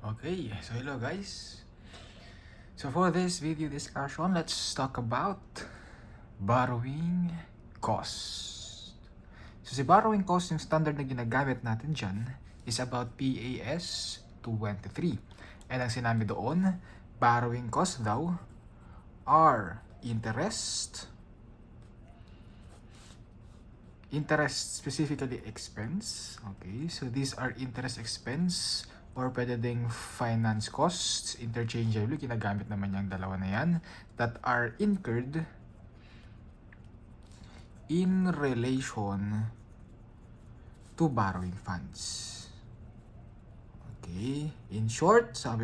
Okay, so hello guys. So for this video discussion, let's talk about borrowing cost. So si borrowing cost, yung standard na ginagamit natin dyan, is about PAS 23. And ang sinabi doon, borrowing cost daw are interest specifically expense. Okay, so these are interest expense or pwede ding finance costs, interchangeably, ginagamit naman yung dalawa na yan, that are incurred in relation to borrowing funds. Okay, in short, itong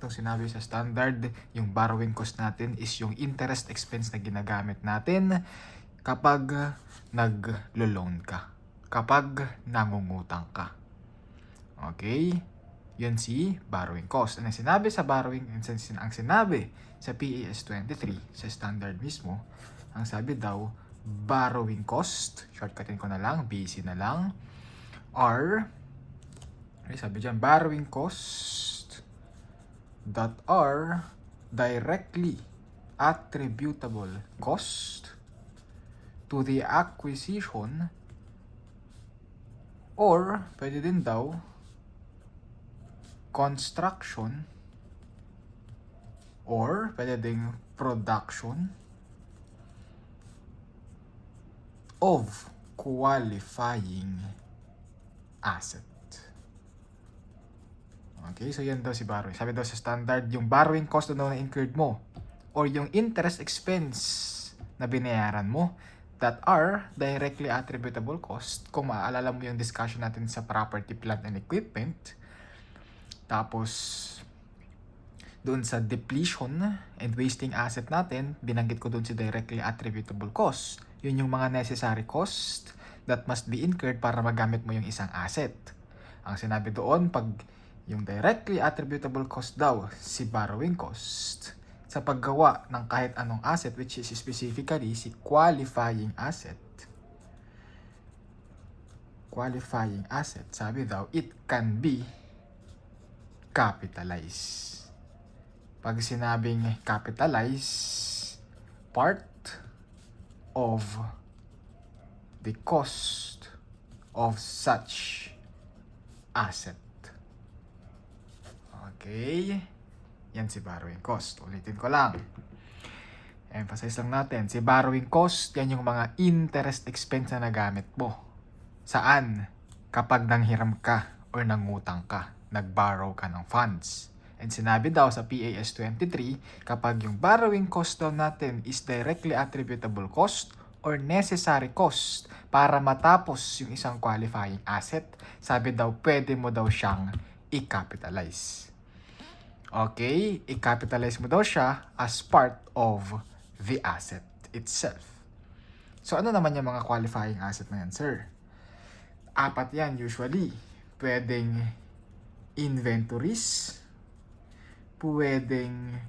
sinabi sa standard, yung borrowing cost natin is yung interest expense na ginagamit natin kapag nag-loan ka, kapag nangungutang ka. Okay? Yun si borrowing cost. Ang sinabi sa ang sinabi sa PAS 23, sa standard mismo, ang sabi daw, borrowing cost, shortcutin ko na lang, BC na lang, are, sabi dyan, borrowing cost that are directly attributable cost to the acquisition, or pwede din daw construction, or pwede ding production of qualifying asset. Okay, so yan daw si borrowing. Sabi daw sa standard, yung borrowing cost daw na incurred mo or yung interest expense na binayaran mo that are directly attributable cost. Kung maaalala mo yung discussion natin sa property, plant, and equipment, tapos doon sa depletion and wasting asset natin, binanggit ko doon si directly attributable cost. Yun yung mga necessary cost that must be incurred para magamit mo yung isang asset. Ang sinabi doon, pag yung directly attributable cost daw, si borrowing cost, sa paggawa ng kahit anong asset, which is specifically si qualifying asset. Qualifying asset, sabi daw, it can be capitalized. Pag sinabing capitalize, part of the cost of such asset. Okay? Yan si borrowing cost. Ulitin ko lang. Emphasize lang natin. Si borrowing cost, yan yung mga interest expense na nagamit mo. Saan? Kapag nanghiram ka or nangutang ka, nag-borrow ka ng funds. And sinabi daw sa PAS 23, kapag yung borrowing cost daw natin is directly attributable cost or necessary cost para matapos yung isang qualifying asset, sabi daw pwede mo daw siyang i-capitalize. Okay, i-capitalize mo daw siya as part of the asset itself. So ano naman yung mga qualifying asset na yan, sir? 4 yan usually. Pwedeng inventories, pwedeng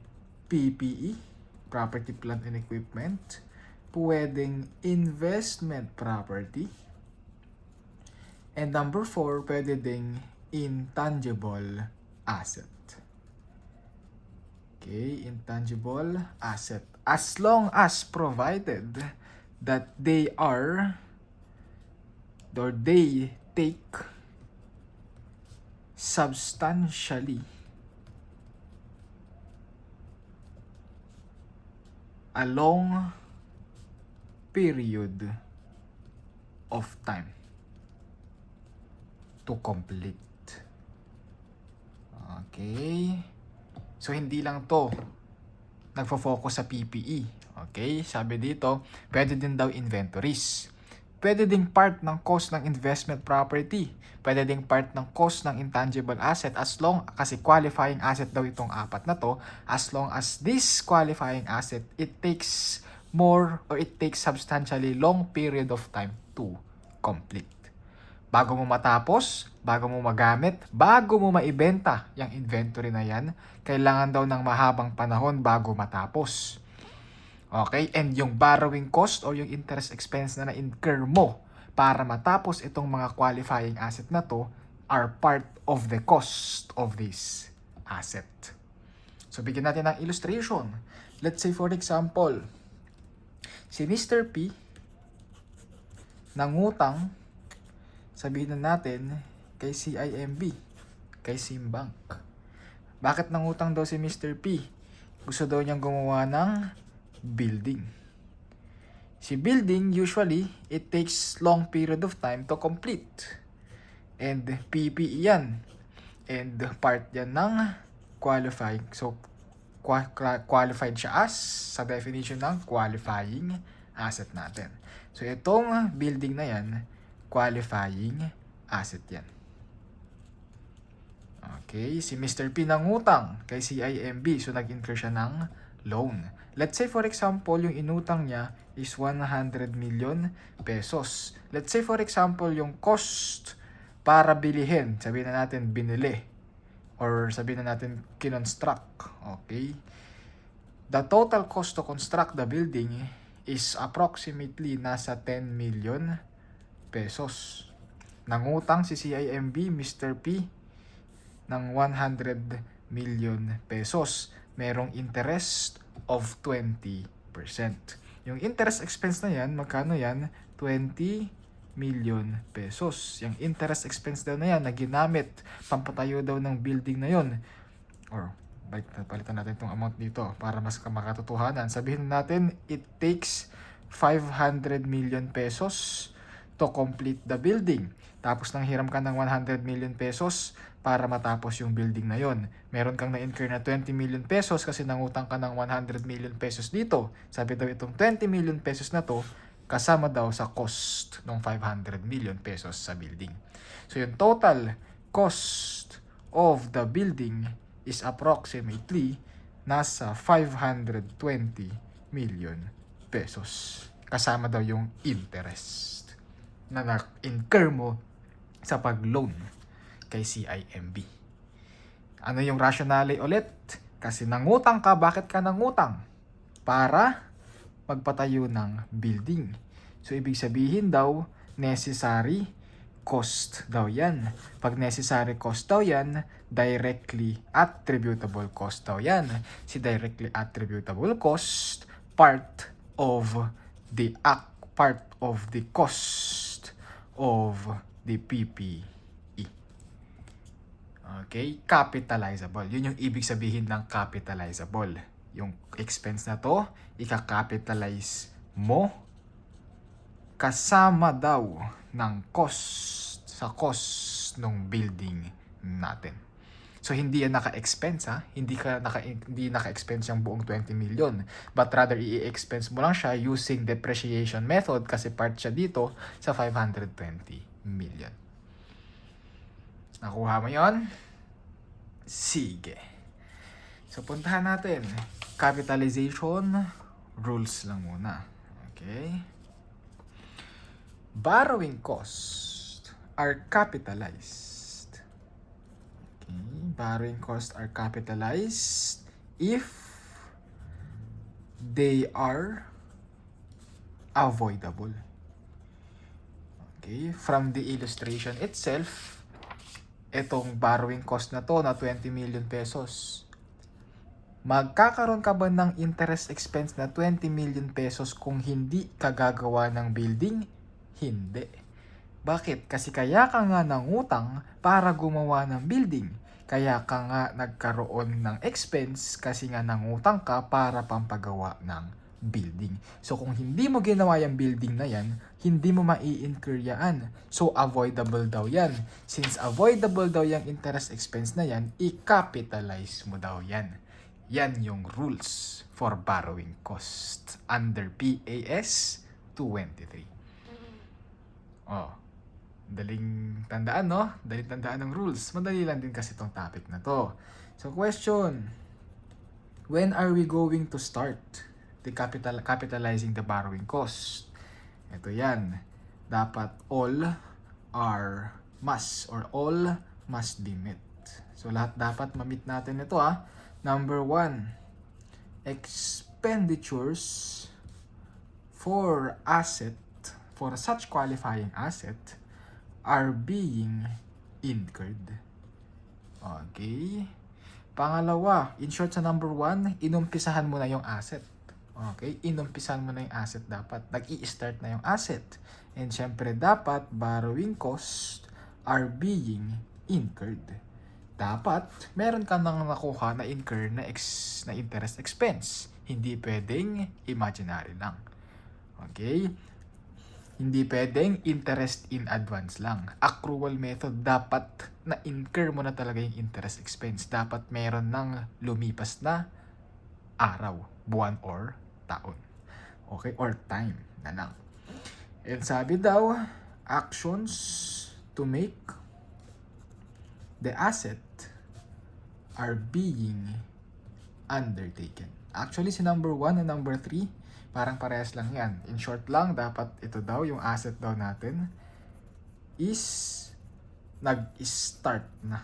PPE, property, plant, and equipment, pwedeng investment property, and number 4, pwede ding intangible asset. Okay, intangible asset. As long as provided that they are or they take substantially a long period of time to complete. Okay. So, hindi lang to nagfo-focus sa PPE. Okay? Sabi dito, pwede din daw inventories. Pwede ding part ng cost ng investment property. Pwede ding part ng cost ng intangible asset kasi qualifying asset daw itong 4 na to, as long as this qualifying asset, it takes substantially long period of time to complete. Bago mo matapos, bago mo magamit, bago mo maibenta yung inventory na yan, kailangan daw ng mahabang panahon bago matapos. Okay? And yung borrowing cost or yung interest expense na na-incur mo para matapos itong mga qualifying asset na to, are part of the cost of this asset. So, bigyan natin ng illustration. Let's say, for example, si Mr. P nangutang, sabihin na natin, kay CIMB, kay Simbank. Bakit nangutang daw si Mr. P? Gusto daw niyang gumawa ng building. Si building, usually, it takes long period of time to complete. And PPE yan. And part yan ng qualifying. So, qualified siya as sa definition ng qualifying asset natin. So, itong building na yan, qualifying asset yan. Okay, si Mr. P nangutang kay CIMB, so nag-incur siya ng loan. Let's say for example, yung inutang niya is 100 million pesos. Let's say for example, yung cost para bilihin, sabihin na natin binili, or sabihin na natin kinonstruct. Okay, the total cost to construct the building is approximately nasa 10 million pesos. Nangutang si CIMB, Mr. P, ng 100 million pesos. Merong interest of 20%. Yung interest expense na yan, magkano yan? 20 million pesos. Yung interest expense daw na yan, na ginamit, pampatayo daw ng building na yon. Or, palitan natin itong amount dito para mas makatotohanan. Sabihin natin, it takes 500 million pesos to complete the building. Tapos nang hiram ka ng 100 million pesos para matapos yung building na yon. Meron kang na-incur na 20 million pesos kasi nangutang ka ng 100 million pesos dito. Sabi daw itong 20 million pesos na to, kasama daw sa cost ng 500 million pesos sa building. So yung total cost of the building is approximately nasa 520 million pesos. Kasama daw yung interest na na-incur mo sa pag-loan kay CIMB. Ano yung rationale ulit? Kasi nangutang ka. Bakit ka nangutang? Para magpatayo ng building. So, ibig sabihin daw, necessary cost daw yan. Pag necessary cost daw yan, directly attributable cost daw yan. Si directly attributable cost, part of the cost of the PPE. Okay, capitalizable. Yun yung ibig sabihin ng capitalizable. Yung expense na to, ika-capitalize mo kasama daw ng cost sa cost ng building natin. So hindi yan naka-expense ha, hindi naka-expense yung buong 20 million, but rather i-expense mo lang siya using depreciation method kasi part siya dito sa 520 million. Nakuha mo yon? Sige. So puntahan natin capitalization rules lang muna. Okay? Borrowing costs are capitalized. Okay, borrowing costs are capitalized if they are avoidable. Okay, from the illustration itself, itong borrowing cost na to na 20 million pesos. Magkakaroon ka ba ng interest expense na 20 million pesos kung hindi ka gagawa ng building? Hindi. Bakit? Kasi kaya ka nga nangutang para gumawa ng building. Kaya ka nga nagkaroon ng expense kasi nga nangutang ka para pampagawa ng building. So kung hindi mo ginawa yung building na yan, hindi mo mai-incur yan. So avoidable daw yan. Since avoidable daw yung interest expense na yan, i-capitalize mo daw yan. Yan yung rules for borrowing cost under PAS 223. Oh, daling tandaan, no? Daling tandaan ng rules. Madali lang din kasi itong topic na to. So question, when are we going to start the capitalizing the borrowing cost? Ito yan. Dapat all must be met. So lahat dapat ma-meet natin ito ha. Number 1, expenditures for such qualifying asset are being incurred. Okay. Pangalawa, in short sa number 1, inumpisahan mo na yung asset. Okay, inumpisahan mo na yung asset dapat. Nag-i-start na yung asset. And syempre dapat borrowing costs are being incurred. Dapat meron ka nang nakuha na incur na interest expense. Hindi pwedeng imaginary lang. Okay? Hindi pwedeng interest in advance lang. Accrual method, dapat na-incur mo na talaga yung interest expense. Dapat meron ng lumipas na araw, buwan, or taon. Okay? Or time na lang. And sabi daw, actions to make the asset are being undertaken. Actually, si number 1 and number 3, parang parehas lang yan. In short lang, dapat ito daw, yung asset daw natin, is nag-start na.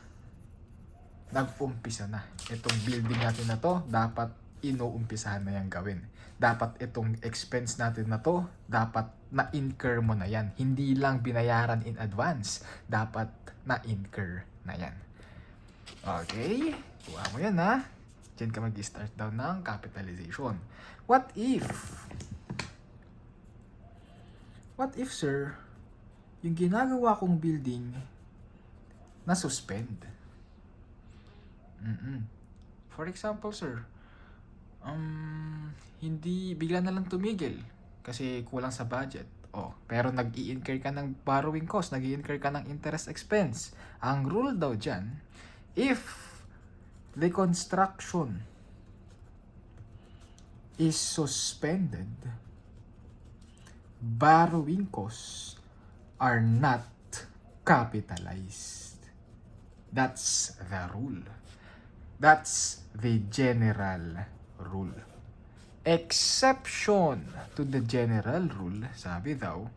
Nag-umpisa na. Itong building natin na to, dapat inuumpisahan na yan gawin. Dapat itong expense natin na to, dapat na-incur mo na yan. Hindi lang binayaran in advance. Dapat na-incur na yan. Okay? Kuha mo yan ha. Diyan ka mag-start daw ng capitalization. What if sir, yung ginagawa kong building na-suspend? For example sir, hindi bigla na lang tumigil kasi kulang sa budget. Pero nag-i-incur ka ng borrowing cost, nag-i-incur ka ng interest expense. Ang rule daw dyan, if the construction is suspended, borrowing costs are not capitalized. That's the rule. That's the general rule. Exception to the general rule, sabi daw,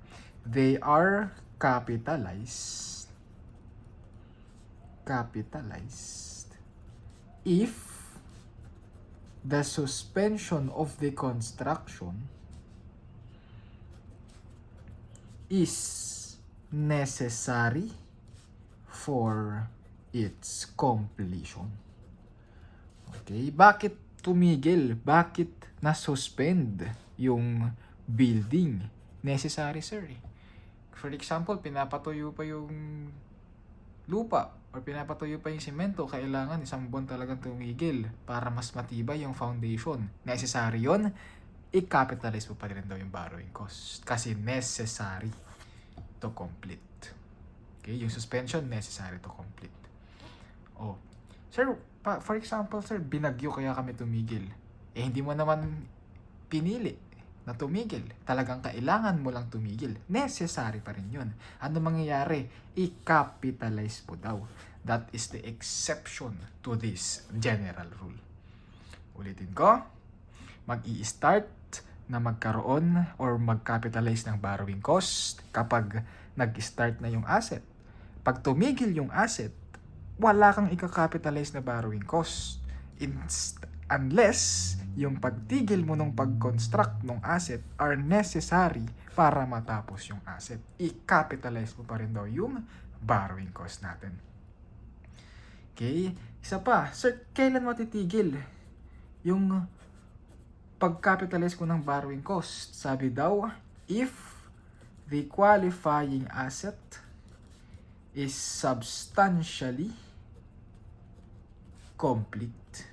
they are capitalized if the suspension of the construction is necessary for its completion. Okay, bakit tumigil? Bakit na-suspend yung building? Necessary, sir. For example, pinapatuyo pa yung lupa or pinapatuyo pa yung semento, kailangan isang buwan talagang tumigil para mas matibay yung foundation. Necessary yun, i-capitalize mo pa rin daw yung borrowing cost kasi necessary to complete. Okay, yung suspension, necessary to complete. Sir, for example, sir, binagyo kaya kami tumigil. Hindi mo naman pinili na tumigil. Talagang kailangan mo lang tumigil. Necessary pa rin yun. Ano mangyayari? I-capitalize mo daw. That is the exception to this general rule. Ulitin ko. Mag-i-start na magkaroon or mag-capitalize ng borrowing cost kapag nag-start na yung asset. Pag tumigil yung asset, wala kang i-capitalize na borrowing cost. Unless yung pagtigil mo nung pag-construct ng asset are necessary para matapos yung asset. I-capitalize mo pa rin daw yung borrowing cost natin. Okay? Isa pa, sir, kailan matitigil yung pag-capitalize ko ng borrowing cost? Sabi daw, if the qualifying asset is substantially complete.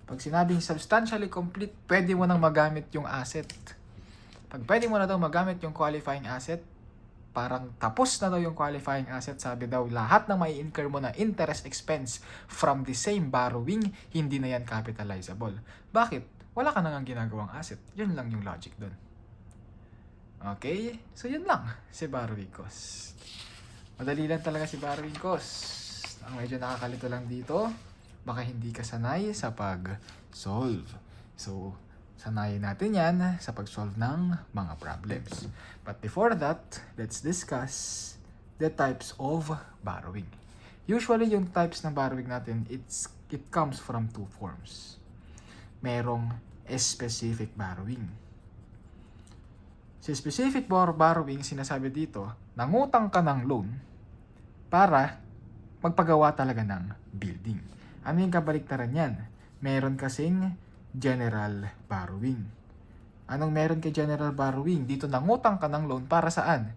Pag sinabing substantially complete, pwede mo nang magamit yung asset. Pag pwede mo na daw magamit yung qualifying asset, parang tapos na daw yung qualifying asset, sabi daw, lahat na may incur mo na interest expense from the same borrowing, hindi na yan capitalizable. Bakit? Wala ka nang ginagawang asset. Yun lang yung logic dun. Okay? So yun lang si borrowing cost. Madali lang talaga si borrowing cost. Ang medyo nakakalito lang dito, baka hindi ka sanay sa pag-solve. So, sanayin natin yan sa pag-solve ng mga problems. But before that, let's discuss the types of borrowing. Usually, yung types ng borrowing natin, it comes from two forms. Merong specific borrowing. Si specific borrowing, sinasabi dito, nangutang ka ng loan, para magpagawa talaga ng building. Ano yung kabaliktaran yan? Meron kasing general borrowing. Anong meron kay general borrowing? Dito nangutang ka ng loan para saan?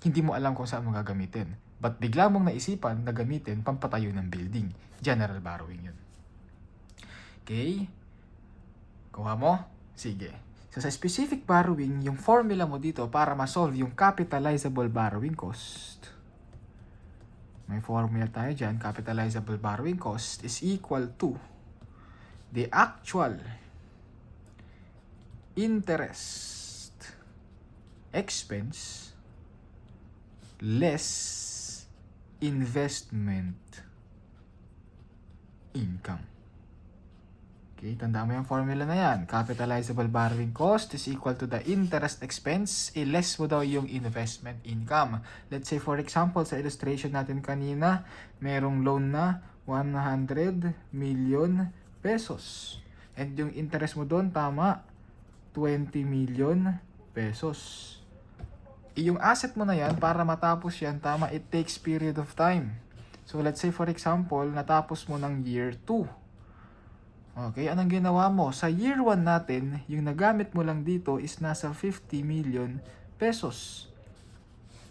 Hindi mo alam kung saan mo gagamitin. But bigla mong naisipan na gamitin pampatayo ng building. General borrowing yun. Okay? Kuha mo? Sige. So sa specific borrowing, yung formula mo dito para ma-solve yung capitalizable borrowing cost. May formula tayo dyan. Capitalizable borrowing cost is equal to the actual interest expense less investment income. Okay, tandaan mo yung formula na yan. Capitalizable borrowing cost is equal to the interest expense, less mo daw yung investment income. Let's say for example, sa illustration natin kanina, merong loan na 100 million pesos. And yung interest mo doon, tama, 20 million pesos. Yung asset mo na yan, para matapos yan, tama, it takes period of time. So let's say for example, natapos mo ng year 2. Okay, anong ginawa mo? Sa year 1 natin, yung nagamit mo lang dito is nasa 50 million pesos.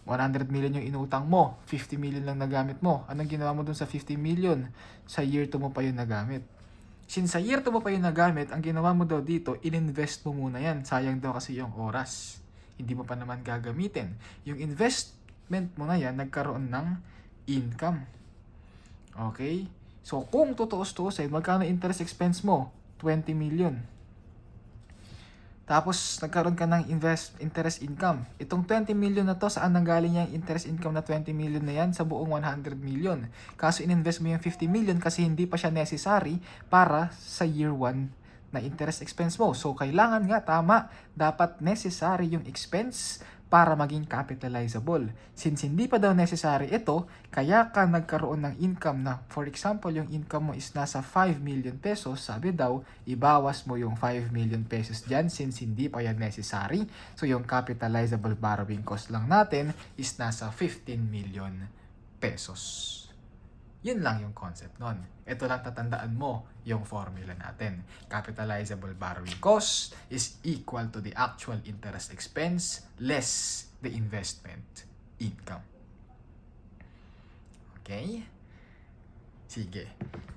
100 million yung inutang mo, 50 million lang nagamit mo. Anong ginawa mo dun sa 50 million? Sa year 2 mo pa yung nagamit. Since sa year 2 mo pa yung nagamit, ang ginawa mo daw dito, ininvest mo muna yan. Sayang daw kasi yung oras. Hindi mo pa naman gagamitin. Yung investment mo na yan, nagkaroon ng income. Okay? So, kung tutuos-tuusin, magkano interest expense mo? 20 million. Tapos, nagkaroon ka ng interest income. Itong 20 million na to, saan nanggaling yung interest income na 20 million na yan? Sa buong 100 million. Kaso, ininvest mo yung 50 million kasi hindi pa siya necessary para sa year 1 na interest expense mo. So, kailangan nga, tama, dapat necessary yung expense para maging capitalizable. Since hindi pa daw necessary ito, kaya ka nagkaroon ng income na, for example, yung income mo is nasa 5 million pesos, sabi daw, ibawas mo yung 5 million pesos dyan since hindi pa yan necessary. So, yung capitalizable borrowing cost lang natin is nasa 15 million pesos. Yun lang yung concept nun. Ito lang tatandaan mo yung formula natin. Capitalizable borrowing cost is equal to the actual interest expense less the investment income. Okay? Sige.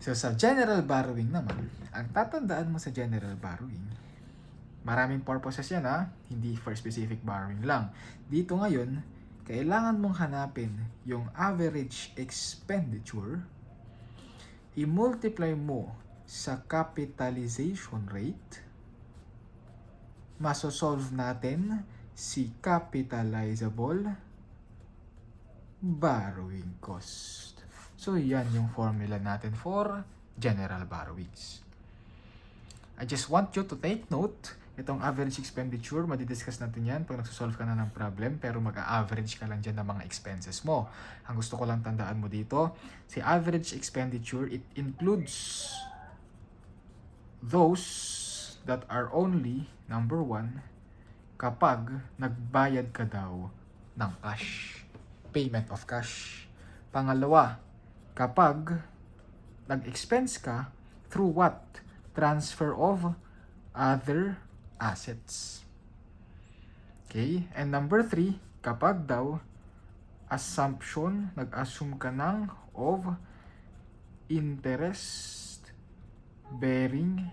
So sa general borrowing naman, ang tatandaan mo sa general borrowing, maraming purposes yan ha, hindi for specific borrowing lang. Dito ngayon, kailangan mong hanapin yung average expenditure, i-multiply mo sa capitalization rate, masosolve natin si capitalizable borrowing cost. So, yan yung formula natin for general borrowings. I just want you to take note. Itong average expenditure, madidiscuss natin yan pag nagsosolve ka na ng problem, pero mag-a-average ka lang dyan ng mga expenses mo. Ang gusto ko lang tandaan mo dito, si average expenditure, it includes those that are only, number 1, kapag nagbayad ka daw ng cash. Payment of cash. Pangalawa, kapag nag-expense ka through what? Transfer of other assets. Okay? And number 3, kapag daw assumption, nag-assume ka ng of interest bearing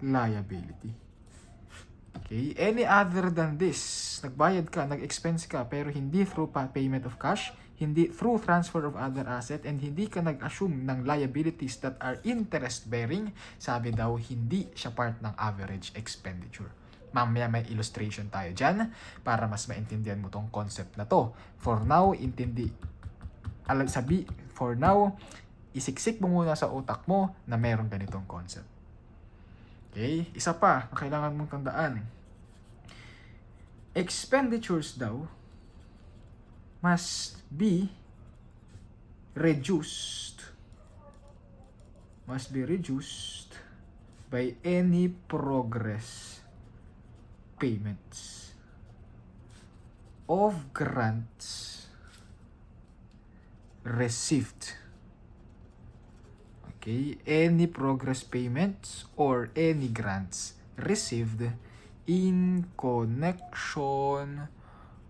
liability. Okay? Any other than this, nagbayad ka, nag-expense ka, pero hindi through payment of cash, hindi through transfer of other asset, and hindi ka nag-assume ng liabilities that are interest bearing, sabi daw, hindi siya part ng average expenditure. Mamaya may illustration tayo dyan para mas maintindihan mo tong concept na to. For now, for now, isiksik mo muna sa utak mo na merong ganitong concept. Okay? Isa pa, na kailangan mong tandaan. Expenditures daw must be reduced by any progress payments of grants received. Okay, any progress payments or any grants received in connection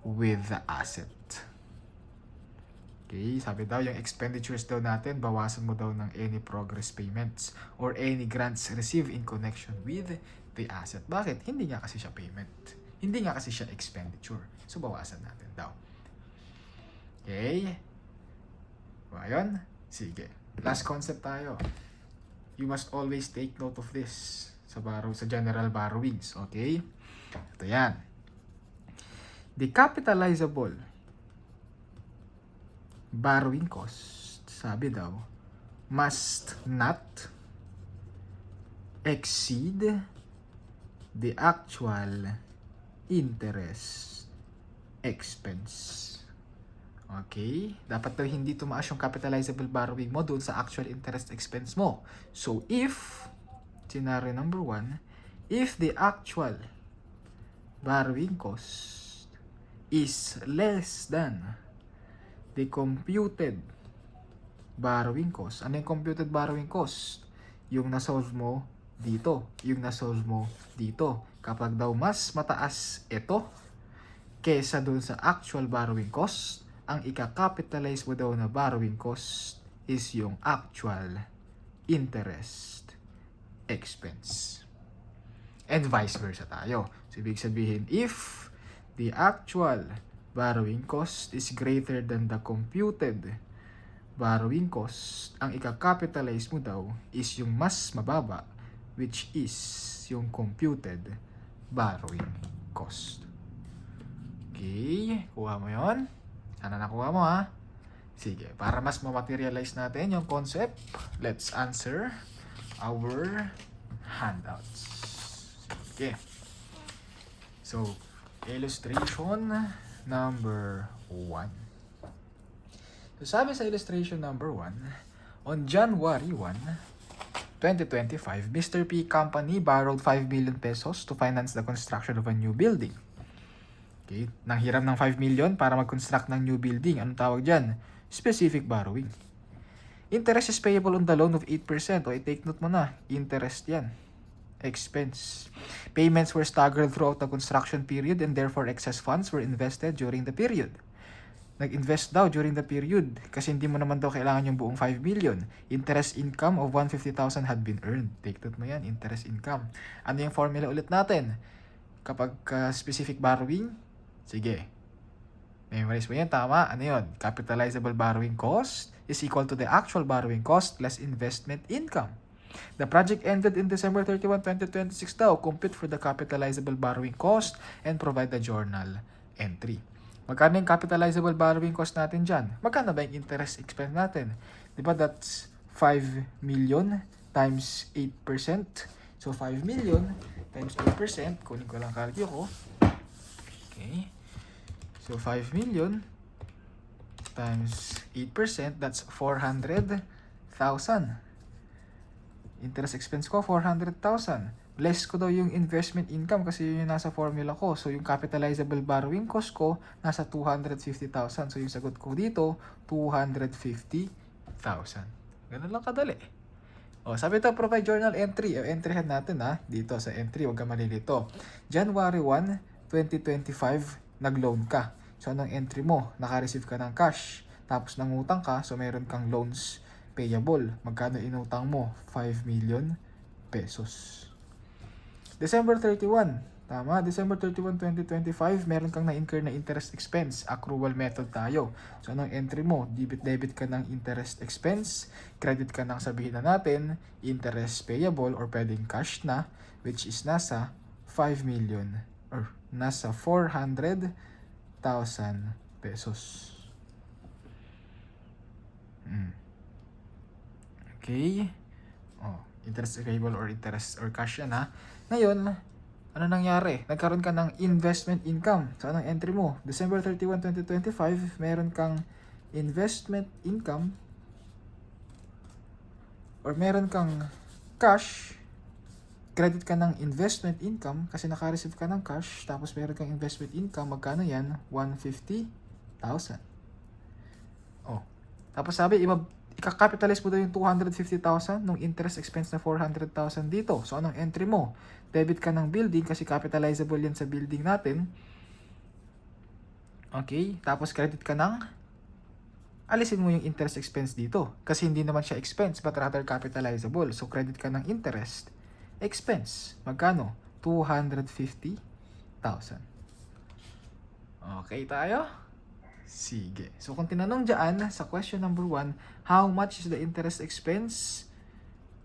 with the asset. Okay, sabi daw yung expenditures daw natin, bawasan mo daw ng any progress payments or any grants received in connection with the asset. Bakit? Hindi nga kasi siya payment. Hindi nga kasi siya expenditure. So, bawasan natin daw. Okay? Ayun? Sige. Last concept tayo. You must always take note of this sa general borrowings. Okay? Ito yan. The capitalizable borrowing cost, sabi daw, must not exceed the actual interest expense. Okay? Dapat daw hindi tumaas yung capitalizable borrowing mo doon sa actual interest expense mo. So, if, scenario number 1, if the actual borrowing cost is less than the computed borrowing cost. Ano yung computed borrowing cost? Yung nasolve mo dito. Yung nasolve mo dito. Kapag daw mas mataas ito kesa doon sa actual borrowing cost, ang ika-capitalize mo daw na borrowing cost is yung actual interest expense. And vice versa tayo. So, ibig sabihin, if the actual borrowing cost is greater than the computed borrowing cost, ang ika-capitalize mo daw is yung mas mababa, which is yung computed borrowing cost. Okay, kuha mo yon. Sana nakuha mo ha. Sige, para mas ma-materialize natin yung concept, let's answer our handouts. Sige. So, illustration number 1. So, sabi sa illustration number 1, on January 1, 2025, Mr. P Company borrowed 5 million pesos to finance the construction of a new building. Okay, nanghiram ng 5 million para mag-construct ng new building. Anong tawag dyan? Specific borrowing. Interest is payable on the loan of 8%. O, i-take note mo na. Interest yan. Expense. Payments were staggered throughout the construction period and therefore excess funds were invested during the period. Nag-invest daw during the period kasi hindi mo naman daw kailangan yung buong 5 million. Interest income of 150,000 had been earned. Take note mo yan, interest income. Ano yung formula ulit natin? Kapag specific borrowing, sige. Memorize mo yan, tama. Ano yun? Capitalizable borrowing cost is equal to the actual borrowing cost less investment income. The project ended in December 31, 2026 daw. Compute for the capitalizable borrowing cost and provide the journal entry. Magkano yung capitalizable borrowing cost natin dyan? Magkano ba yung interest expense natin? Diba that's 5 million times 8%. So 5 million times 8%. Kunin ko lang calcio ko. Okay. So 5 million times 8%, that's 400,000. Interest expense ko, 400,000. Less ko daw yung investment income kasi yun yung nasa formula ko. So, yung capitalizable borrowing cost ko, nasa 250,000. So, yung sagot ko dito, 250,000. Ganun lang kadali. O, sabi ito, provide journal entry. O, entryhan natin ha. Dito sa entry, huwag ka malilito. January 1, 2025, nag-loan ka. So, anong entry mo? Naka-receive ka ng cash. Tapos, nangutang ka. So, meron kang loans payable. Magkano inutang mo? 5 million pesos. December 31. Tama, December 31, 2025, meron kang na-incur na interest expense. Accrual method tayo. So, anong entry mo? Debit ka ng interest expense. Credit ka ng sabihin na natin, interest payable or pwedeng cash na, which is nasa 5 million or nasa 400,000 pesos. Okay. Oh, interest payable or interest or cash yan ha. Ngayon, ano nangyari? Nagkaroon ka ng investment income. So, anong entry mo? December 31, 2025, meron kang investment income or meron kang cash, credit ka ng investment income kasi naka-receive ka ng cash, tapos meron kang investment income. Magkano yan? 150,000. Oh, Tapos sabi, ika-capitalize mo daw yung 250,000 nung interest expense na 400,000 dito. So, anong entry mo? Debit ka ng building kasi capitalizable yan sa building natin. Okay, tapos credit ka ng, alisin mo yung interest expense dito. Kasi hindi naman siya expense, but rather capitalizable. So, credit ka ng interest expense. Magkano? 250,000. Okay tayo? Sige. So, kung tinanong dyan sa question number 1, how much is the interest expense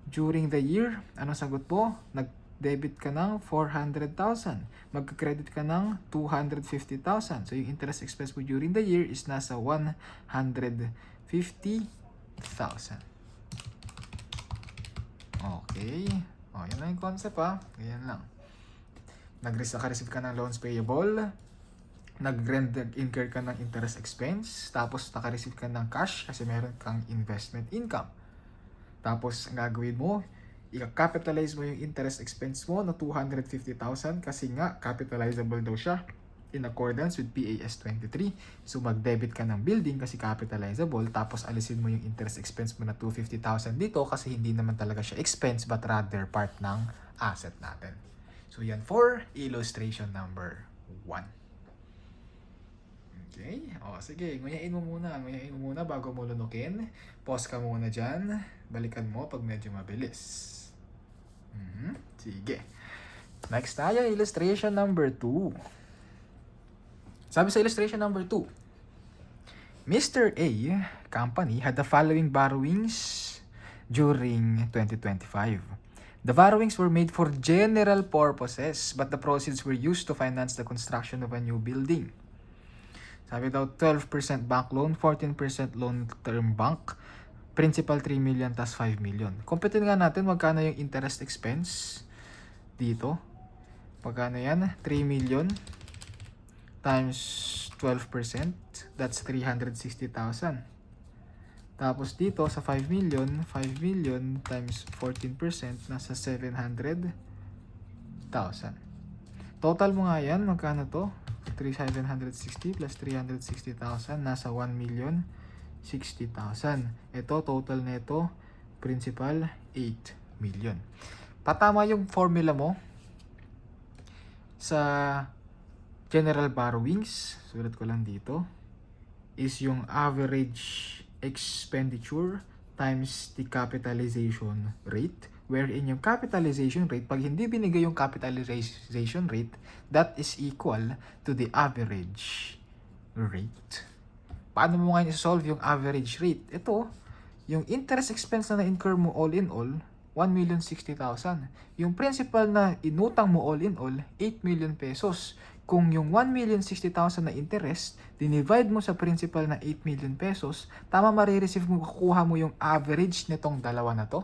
during the year? Anong sagot mo? Nag-debit ka ng 400,000. Mag-credit ka ng 250,000. So, yung interest expense mo during the year is nasa 150,000. Okay. O, yan lang yung concept ha. Ganyan lang. Naka-receive ka ng loans payable. Nag-incur ka ng interest expense. Tapos, naka-receive ka ng cash kasi meron kang investment income. Tapos, ang gagawin mo, i-capitalize mo yung interest expense mo na 250,000 kasi nga, capitalizable daw siya in accordance with PAS 23. So, mag-debit ka ng building kasi capitalizable. Tapos, alisin mo yung interest expense mo na 250,000 dito kasi hindi naman talaga siya expense but rather part ng asset natin. So, yan for illustration number 1. Okay? O, sige. Nguyain mo muna bago mo lunukin. Pause ka muna dyan. Balikan mo pag medyo mabilis. Sige. Next tayo, illustration number 2. Sabi sa illustration number 2, Mr. A company had the following borrowings during 2025. The borrowings were made for general purposes, but the proceeds were used to finance the construction of a new building. Sabi daw, 12% bank loan, 14% loan term bank, principal 3 million, tas 5 million. Computin nga natin magkano yung interest expense dito. Magkano yan? 3 million times 12%, that's 360,000. Tapos dito sa 5 million times 14%, nasa 700,000. Total mo nga yan, magkano to? 3,760 plus 360,000, nasa 1,060,000. Ito, total nito, principal, 8 million. Patama yung formula mo sa general borrowings, sulat ko lang dito, is yung average expenditure times the capitalization rate, wherein yung capitalization rate, pag hindi binigay yung capitalization rate, that is equal to the average rate. Paano mo ngayon isolve yung average rate? Ito, yung interest expense na na-incur mo all in all, 1,060,000. Yung principal na inutang mo all in all, 8 million pesos. Kung yung 1,060,000 na interest, dinivide mo sa principal na 8 million pesos, tama marireceive mo, kukuha mo yung average nitong dalawa na to.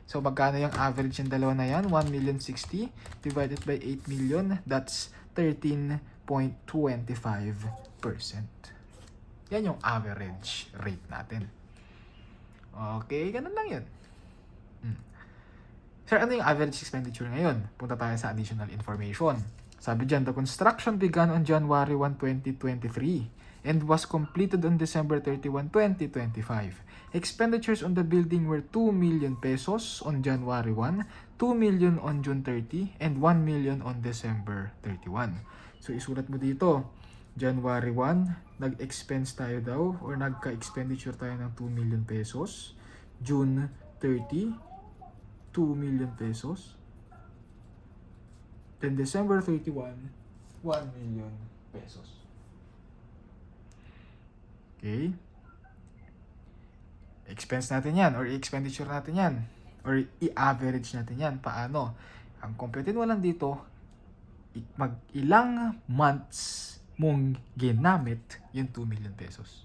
So, magkano yung average ng dalawa na yan? 1,060,000 divided by 8 million, that's 13.25%. Yan yung average rate natin. Okay, ganun lang yun. Sir, ano yung average expenditure ngayon? Punta tayo sa additional information. Sabi dyan, the construction began on January 1, 2023 and was completed on December 31, 2025. Expenditures on the building were 2 million pesos on January 1, 2 million on June 30, and 1 million on December 31. So, isulat mo dito, January 1, nag-expense tayo daw or nagka-expenditure tayo ng 2 million pesos. June 30, 2 million pesos. Then December 31, 1 million pesos. Okay? Expense natin yan or expenditure natin yan or i-average natin yan. Paano? Ang computin mo lang dito, ilang months mong ginamit yung 2 million pesos.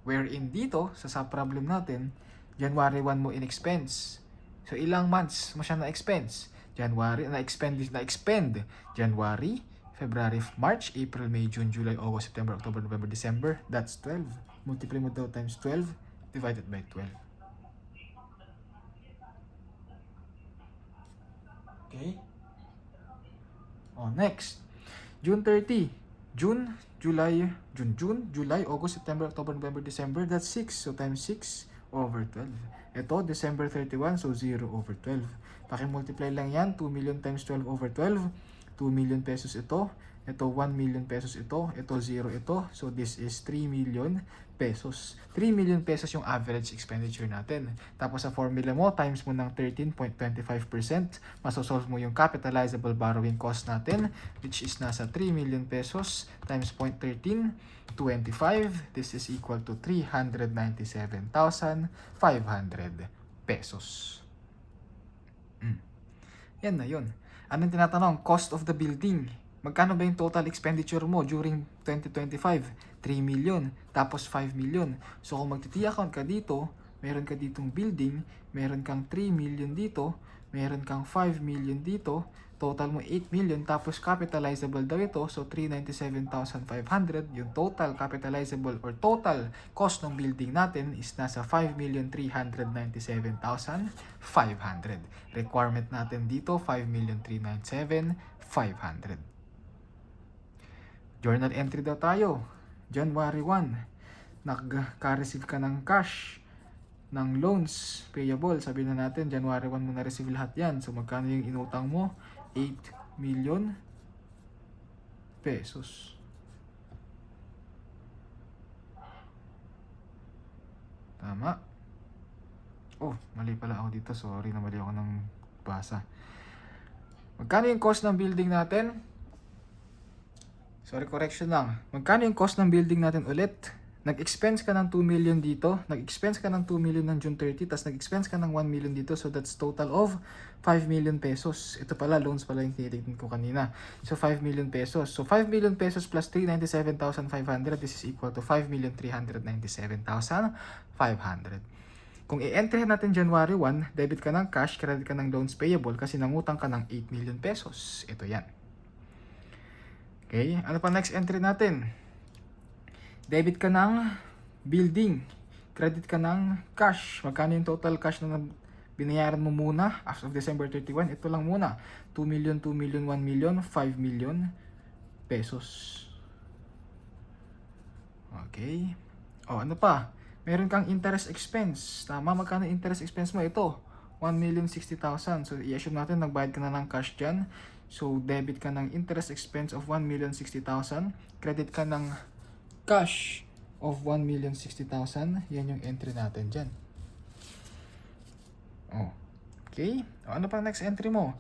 Wherein dito, sa subproblem natin, January 1 mo in-expense. So, ilang months mo siya na-expense? Na-expend. January, February, March, April, May, June, July, August, September, October, November, December. That's 12. Multiply mo daw times 12 divided by 12. Okay? Oh, next. June 30. June, July, August, September, October, November, December, that's 6. So times 6 over 12. Ito, December 31, so 0 over 12. Pakimultiply lang yan, 2 million times 12 over 12. 2 million pesos ito. Ito, 1 million pesos ito. Ito, 0 ito. So this is 3 million pesos. 3 million pesos yung average expenditure natin. Tapos sa formula mo, times mo ng 13.25%, masosolve mo yung capitalizable borrowing cost natin, which is nasa 3 million pesos times 0.1325. This is equal to 397,500 pesos. Yan na yun. Anong tinatanong? Cost of the building. Magkano ba yung total expenditure mo during 2025? 3 million, tapos 5 million. So kung magti-account ka dito, meron ka ditong building, meron kang 3 million dito, meron kang 5 million dito, total mo 8 million, tapos capitalizable daw ito, so 397,500. Yung total capitalizable or total cost ng building natin is nasa 5,397,500. Requirement natin dito, 5,397,500. Journal entry daw tayo. January 1, nagka-receive ka ng cash, ng loans payable. Sabihin na natin, January 1 mo na-receive lahat yan. So, magkano yung inutang mo? 8 million pesos. Tama. Oh, mali pala ako dito. Sorry na mali ako ng basa. Magkano yung cost ng building natin? Sorry, correction lang. Magkano yung cost ng building natin ulit? Nag-expense ka ng 2 million dito, nag-expense ka ng 2 million ng June 30, tapos nag-expense ka ng 1 million dito, so that's total of 5 million pesos. Ito pala, loans pala yung tinitignan ko kanina. So 5 million pesos. So 5 million pesos plus 397,500, this is equal to 5,397,500. Kung i-entry natin January 1, debit ka ng cash, credit ka ng loans payable kasi nangutang ka ng 8 million pesos. Ito yan. Okay, ano pa next entry natin? Debit ka ng building, credit ka ng cash. Magkano yung total cash na binayaran mo muna as of December 31? Ito lang muna, 2 million, 2 million, 1 million, 5 million pesos. Okay. O, ano pa? Meron kang interest expense. Tama, magkano interest expense mo? Ito, 1,060,000. So, i-assume natin, nagbayad ka na ng cash dyan. So, debit ka ng interest expense of 1,060,000. Credit ka ng cash of 1,060,000. Yan yung entry natin dyan. Oh. Okay. O, ano pa next entry mo?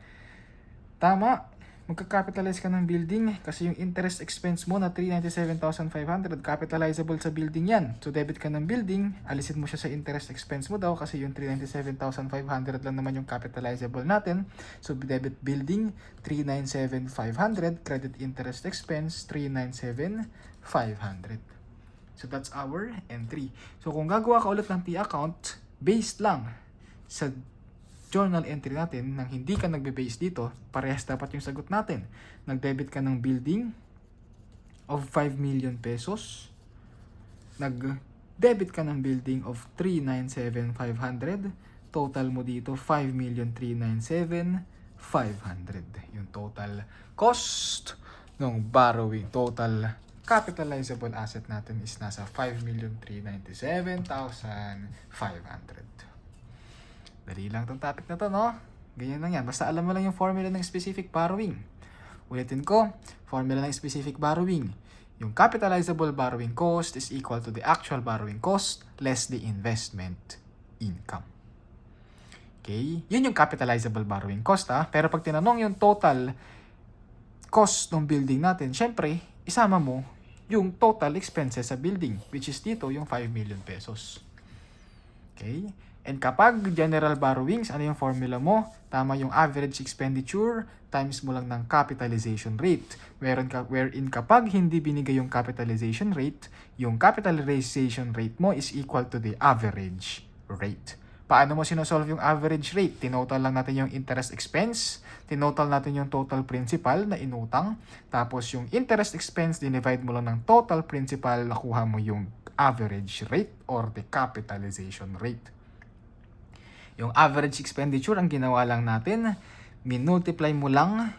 Tama. Magka-capitalize ka ng building kasi yung interest expense mo na 397,500 capitalizable sa building yan. So, debit ka ng building, alisin mo siya sa interest expense mo daw kasi yung 397,500 lang naman yung capitalizable natin. So, debit building, 397,500. Credit interest expense, 397,500. So, that's our entry. So, kung gagawa ka ulit ng T-account, based lang sa journal entry natin nang hindi ka nagbe-base dito, parehas dapat yung sagot natin. Nag-debit ka ng building of 5 million pesos. Nag-debit ka ng building of 397,500. Total mo dito 5,397,500. Yung total cost ng borrowing, total capitalizable asset natin is nasa 5,397,500. Dali lang tong topic na to, no? Ganyan lang yan. Basta alam mo lang yung formula ng specific borrowing. Ulitin ko, formula ng specific borrowing. Yung capitalizable borrowing cost is equal to the actual borrowing cost less the investment income. Okay? Yun yung capitalizable borrowing cost, ha? Pero pag tinanong yung total cost ng building natin, syempre, isama mo yung total expenses sa building, which is dito yung 5 million pesos. Okay? And kapag general borrowings, ano yung formula mo? Tama yung average expenditure times mo lang ng capitalization rate. Wherein kapag hindi binigay yung capitalization rate, yung capitalization rate mo is equal to the average rate. Paano mo sinosolve yung average rate? Tinotal lang natin yung interest expense, tinotal natin yung total principal na inutang, tapos yung interest expense, dinivide mo lang ng total principal, nakuha mo yung average rate or the capitalization rate. Yung average expenditure, ang ginawa lang natin, minultiply mo lang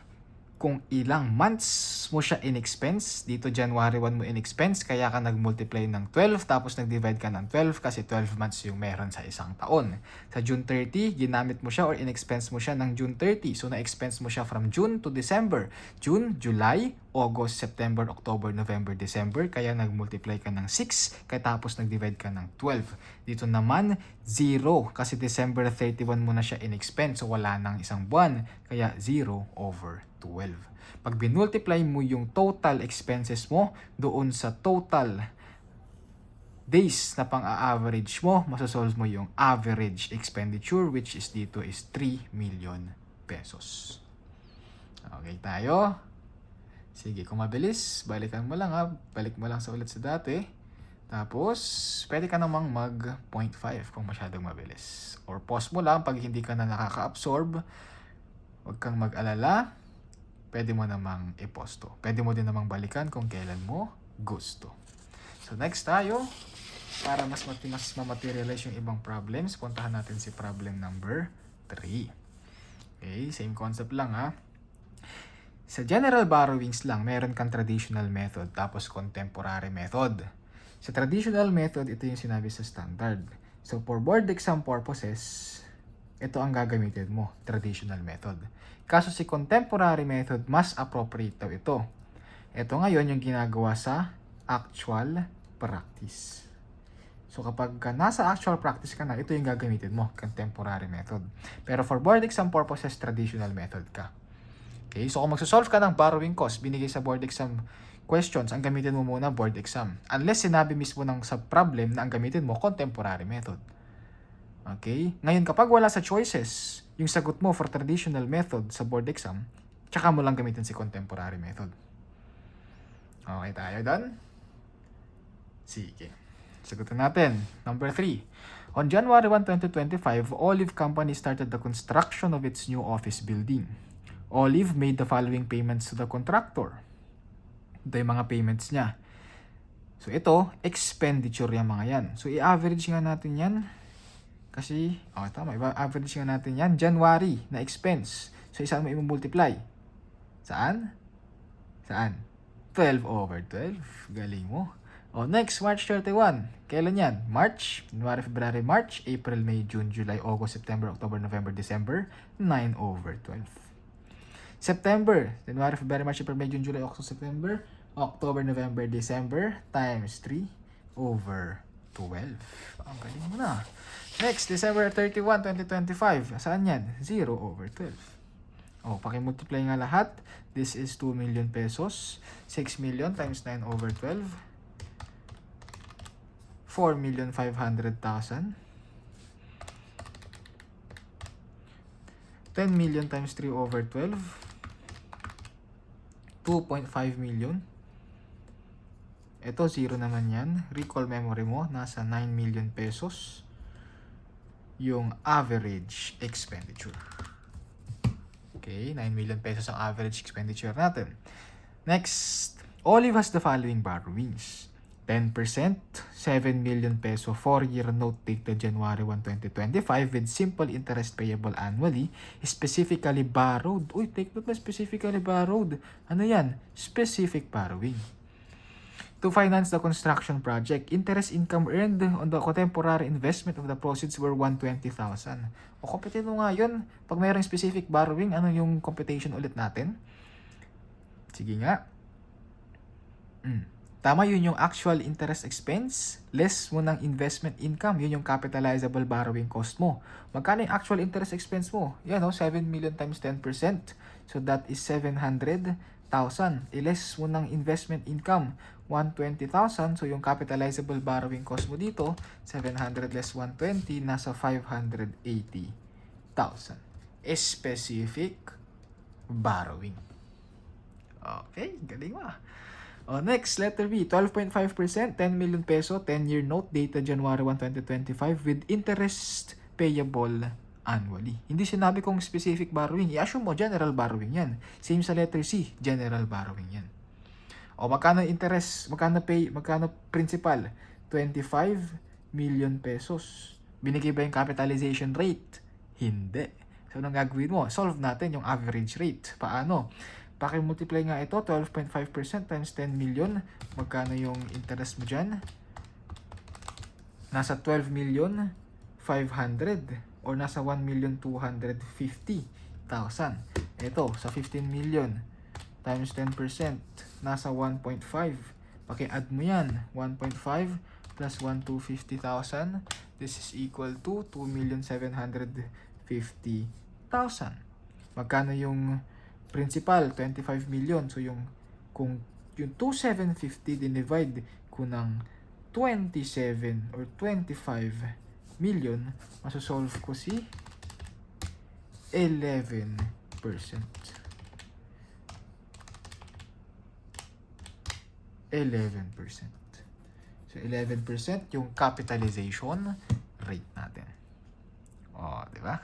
kung ilang months mo siya in-expense. Dito January 1 mo in-expense, kaya ka nag-multiply ng 12 tapos nag-divide ka ng 12 kasi 12 months yung meron sa isang taon. Sa June 30, ginamit mo siya or in-expense mo siya ng June 30. So na-expense mo siya from June to December. June, July, August, September, October, November, December. Kaya nag-multiply ka ng 6 kaya tapos nag-divide ka ng 12. Dito naman, 0 kasi December 31 mo na siya in-expense. So wala nang isang buwan. Kaya 0 over 12. Pag binultiply mo yung total expenses mo doon sa total days na pang-a-average mo, masasolve mo yung average expenditure which is dito is 3 million pesos. Okay tayo. Sige, kung mabilis, balikan mo lang ha. Balik mo lang sa ulit sa dati. Tapos, pwede ka namang mag 0.5 kung masyadong mabilis. Or pause mo lang pag hindi ka na nakaka-absorb. Huwag kang mag-alala. Pwede mo namang i-pause to. Pwede mo din namang balikan kung kailan mo gusto. So next tayo, para mas ma-materialize yung ibang problems, puntahan natin si problem number 3. Okay, same concept lang ha. Sa general borrowings lang, meron kang traditional method tapos contemporary method. Sa traditional method, ito yung sinabi sa standard. So for board exam purposes, ito ang gagamitin mo, traditional method. Kaso si contemporary method, mas appropriate daw ito. Ito ngayon yung ginagawa sa actual practice. So kapag nasa actual practice ka na, ito yung gagamitin mo, contemporary method. Pero for board exam purposes, traditional method ka. Okay, so kung magsosolve ka ng borrowing cost, binigay sa board exam questions, ang gamitin mo muna board exam. Unless sinabi mismo ng sub-problem na ang gamitin mo, contemporary method. Okay? Ngayon, kapag wala sa choices, yung sagot mo for traditional method sa board exam, tsaka mo lang gamitin si contemporary method. Okay tayo doon? Sige. Sagutin natin. Number 3. On January 1, 2025, Olive Company started the construction of its new office building. Olive made the following payments to the contractor. Ito yung mga payments niya. So ito, expenditure yung mga yan. So i-average nga natin yan. Kasi, tama, average nga natin yan. January na expense. So, isaan mo i-multiply? Saan? 12 over 12. Galing mo. Next, March 31. Kailan yan? March, January, February, March, April, May, June, July, August, September, October, November, December. 9 over 12. September, January, February, March, April, May, June, July, August, September, October, November, December, times 3 over 12. Ang galing mo na. Next, December 31, 2025. Saan yan? 0 over 12. Paki-multiply nga lahat. This is 2 million pesos. 6 million times 9 over 12. 4,500,000. 10 million times 3 over 12. 2.5 million. Ito, 0 naman yan. Recall memory mo, nasa 9 million pesos. Yung average expenditure. Okay, 9 million pesos ang average expenditure natin. Next, Olive has the following borrowings. 10%, 7 million peso 4-year note dated January 1, 2025 with simple interest payable annually, specifically borrowed. Uy, take note na specifically borrowed. Ano yan? Specific borrowing. To finance the construction project, interest income earned on the contemporary investment of the proceeds were 120,000. Compute mo nga yun. Pag mayroong specific borrowing, ano yung computation ulit natin? Sige nga. Tama, yun yung actual interest expense, less mo ng investment income. Yun yung capitalizable borrowing cost mo. Magkano yung actual interest expense mo? Yan 7 million times 10%. So that is 700,000. I-less mo ng investment income, 120,000. So yung capitalizable borrowing cost mo dito, 700 less 120, nasa 580,000. Specific borrowing. Okay, galing mo. Next, letter B, 12.5%, 10 million peso, 10-year note dated January 1, 2025 with interest payable annually. Hindi sinabi kong specific borrowing. I-assume mo, general borrowing yan. Same sa letter C, general borrowing yan. Magkano interest? Magkano principal? 25 million pesos. Binigay ba yung capitalization rate? Hindi. So, anong gagawin mo? Solve natin yung average rate. Paano? Paki-multiply nga ito, 12.5% times 10 million. Magkano yung interest mo dyan? Nasa 12 million 500 or nasa 1,250,000. Ito, sa 15 million times 10%, nasa 1.5. Paki-add mo yan, 1.5 plus 1,250,000. This is equal to 2,750,000. Magkano yung principal? 25 million. So kung yung 2,750 dinivide ko ng 27 or 25 million, masosolve ko si 11%. So 11% yung capitalization rate natin. Di ba?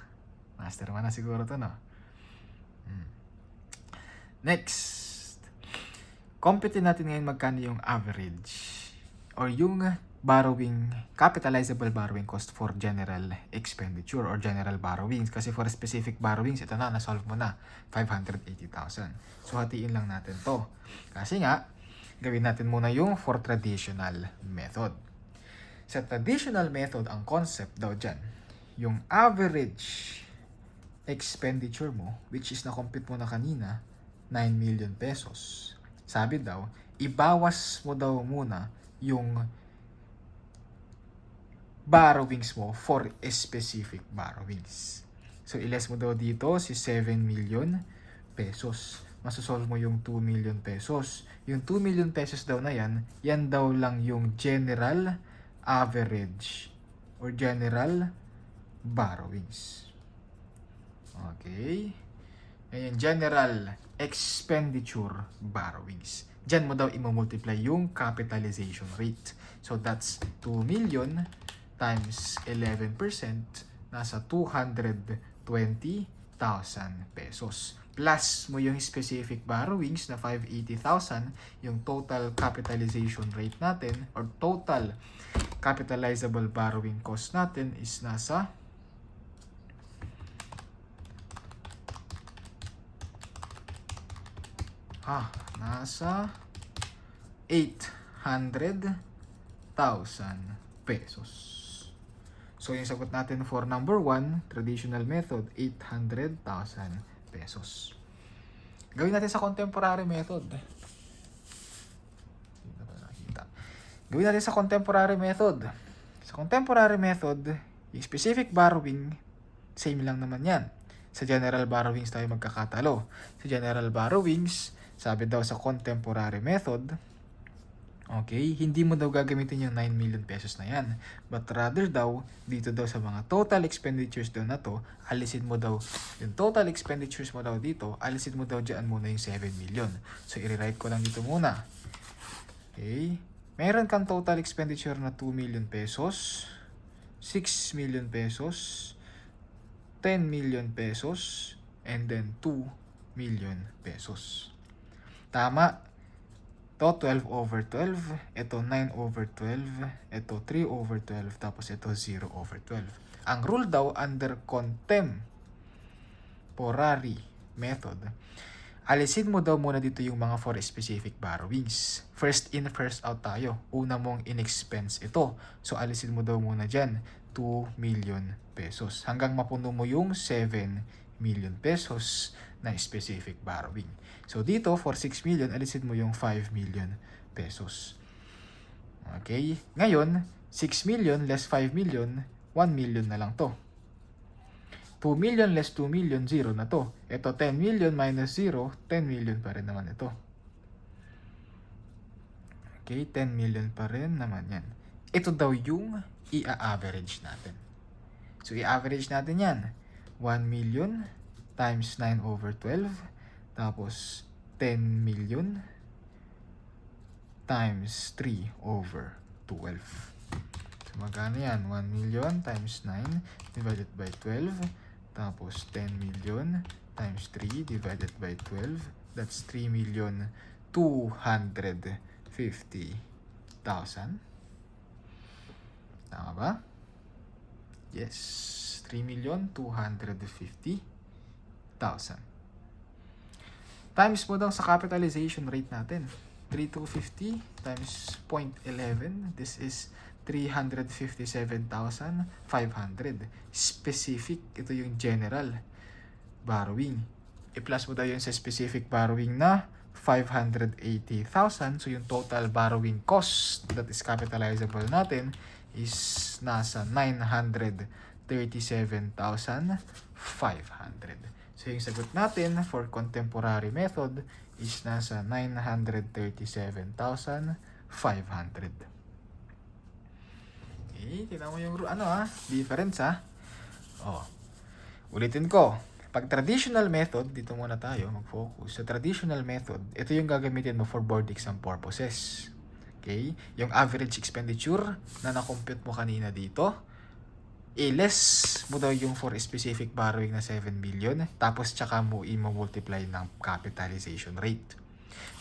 Master mo na siguro to, no? Next. Compute natin ngayon magkano yung average or yung capitalizable borrowing cost for general expenditure or general borrowings. Kasi for specific borrowings, ito na, nasolve mo na, 580,000. So, hatiin lang natin to. Kasi nga, gawin natin muna yung for traditional method. Sa traditional method, ang concept daw dyan, yung average expenditure mo, which is na-compute mo na kanina, 9 million pesos. Sabi daw, ibawas mo daw muna yung borrowings mo for specific borrowings. So, iles mo daw dito si 7 million pesos. Masosolve mo yung 2 million pesos. Yung 2 million pesos daw na yan daw lang yung general average or general borrowings. Okay? Ayan, general expenditure borrowings. Diyan mo daw i-multiply yung capitalization rate. So, that's 2 million times 11%, nasa 220,000 pesos. Plus mo yung specific borrowings na 580,000, yung total capitalization rate natin or total capitalizable borrowing cost natin is nasa nasa 800,000 pesos. So, yung sagot natin for number 1, traditional method, 800,000 pesos. Gawin natin sa contemporary method. Gawin natin sa contemporary method. Sa contemporary method, yung specific borrowing, same lang naman yan. Sa general borrowings tayo magkakatalo. Sa general borrowings, sabi daw sa contemporary method, okay, hindi mo daw gagamitin yung 9 million pesos na yan. But rather daw, dito daw sa mga total expenditures daw na to, alisin mo daw yung total expenditures mo daw dito, alisin mo daw dyan muna yung 7 million. So, i-rewrite ko lang dito muna. Okay. Meron kang total expenditure na 2 million pesos, 6 million pesos, 10 million pesos, and then 2 million pesos. Tama. Ito 12 over 12, ito 9 over 12, ito 3 over 12, tapos ito 0 over 12. Ang rule daw under contemporary method, alisin mo daw muna dito yung mga for specific borrowings. First in, first out tayo. Una mong in-expense ito. So, alisin mo daw muna dyan 2 million pesos. Hanggang mapuno mo yung 7 million pesos na specific borrowing. So, dito, for 6 million, alisin mo yung 5 million pesos. Okay? Ngayon, 6 million less 5 million, 1 million na lang to. 2 million less 2 million, 0 na to. Ito, 10 million minus 0, 10 million pa rin naman ito. Okay, 10 million pa rin naman yan. Ito daw yung i-average natin. So, i-average natin yan. 1 million times 9 over 12, tapos 10 million times 3 over 12. So, magkano yan? 1 million times 9 divided by 12, tapos 10 million times 3 divided by 12. That's 3,250,000. Tama ba? Yes. 3,250,000. Times mo daw sa capitalization rate natin. 3,250 times 0.11. This is 357,500. Specific, ito yung general borrowing. I-plus mo daw yun sa specific borrowing na 580,000. So yung total borrowing cost that is capitalizable natin is nasa 937,500. So yung sagot natin for contemporary method is nasa 937,500. Okay, tingnan mo yung difference ulitin ko. Pag traditional method, dito muna tayo mag-focus. Sa traditional method, ito yung gagamitin mo for board exam purposes. Okay? Yung average expenditure na na-compute mo kanina dito, less mo daw yung for specific borrowing na 7 million, tapos tsaka mo i-multiply ng capitalization rate.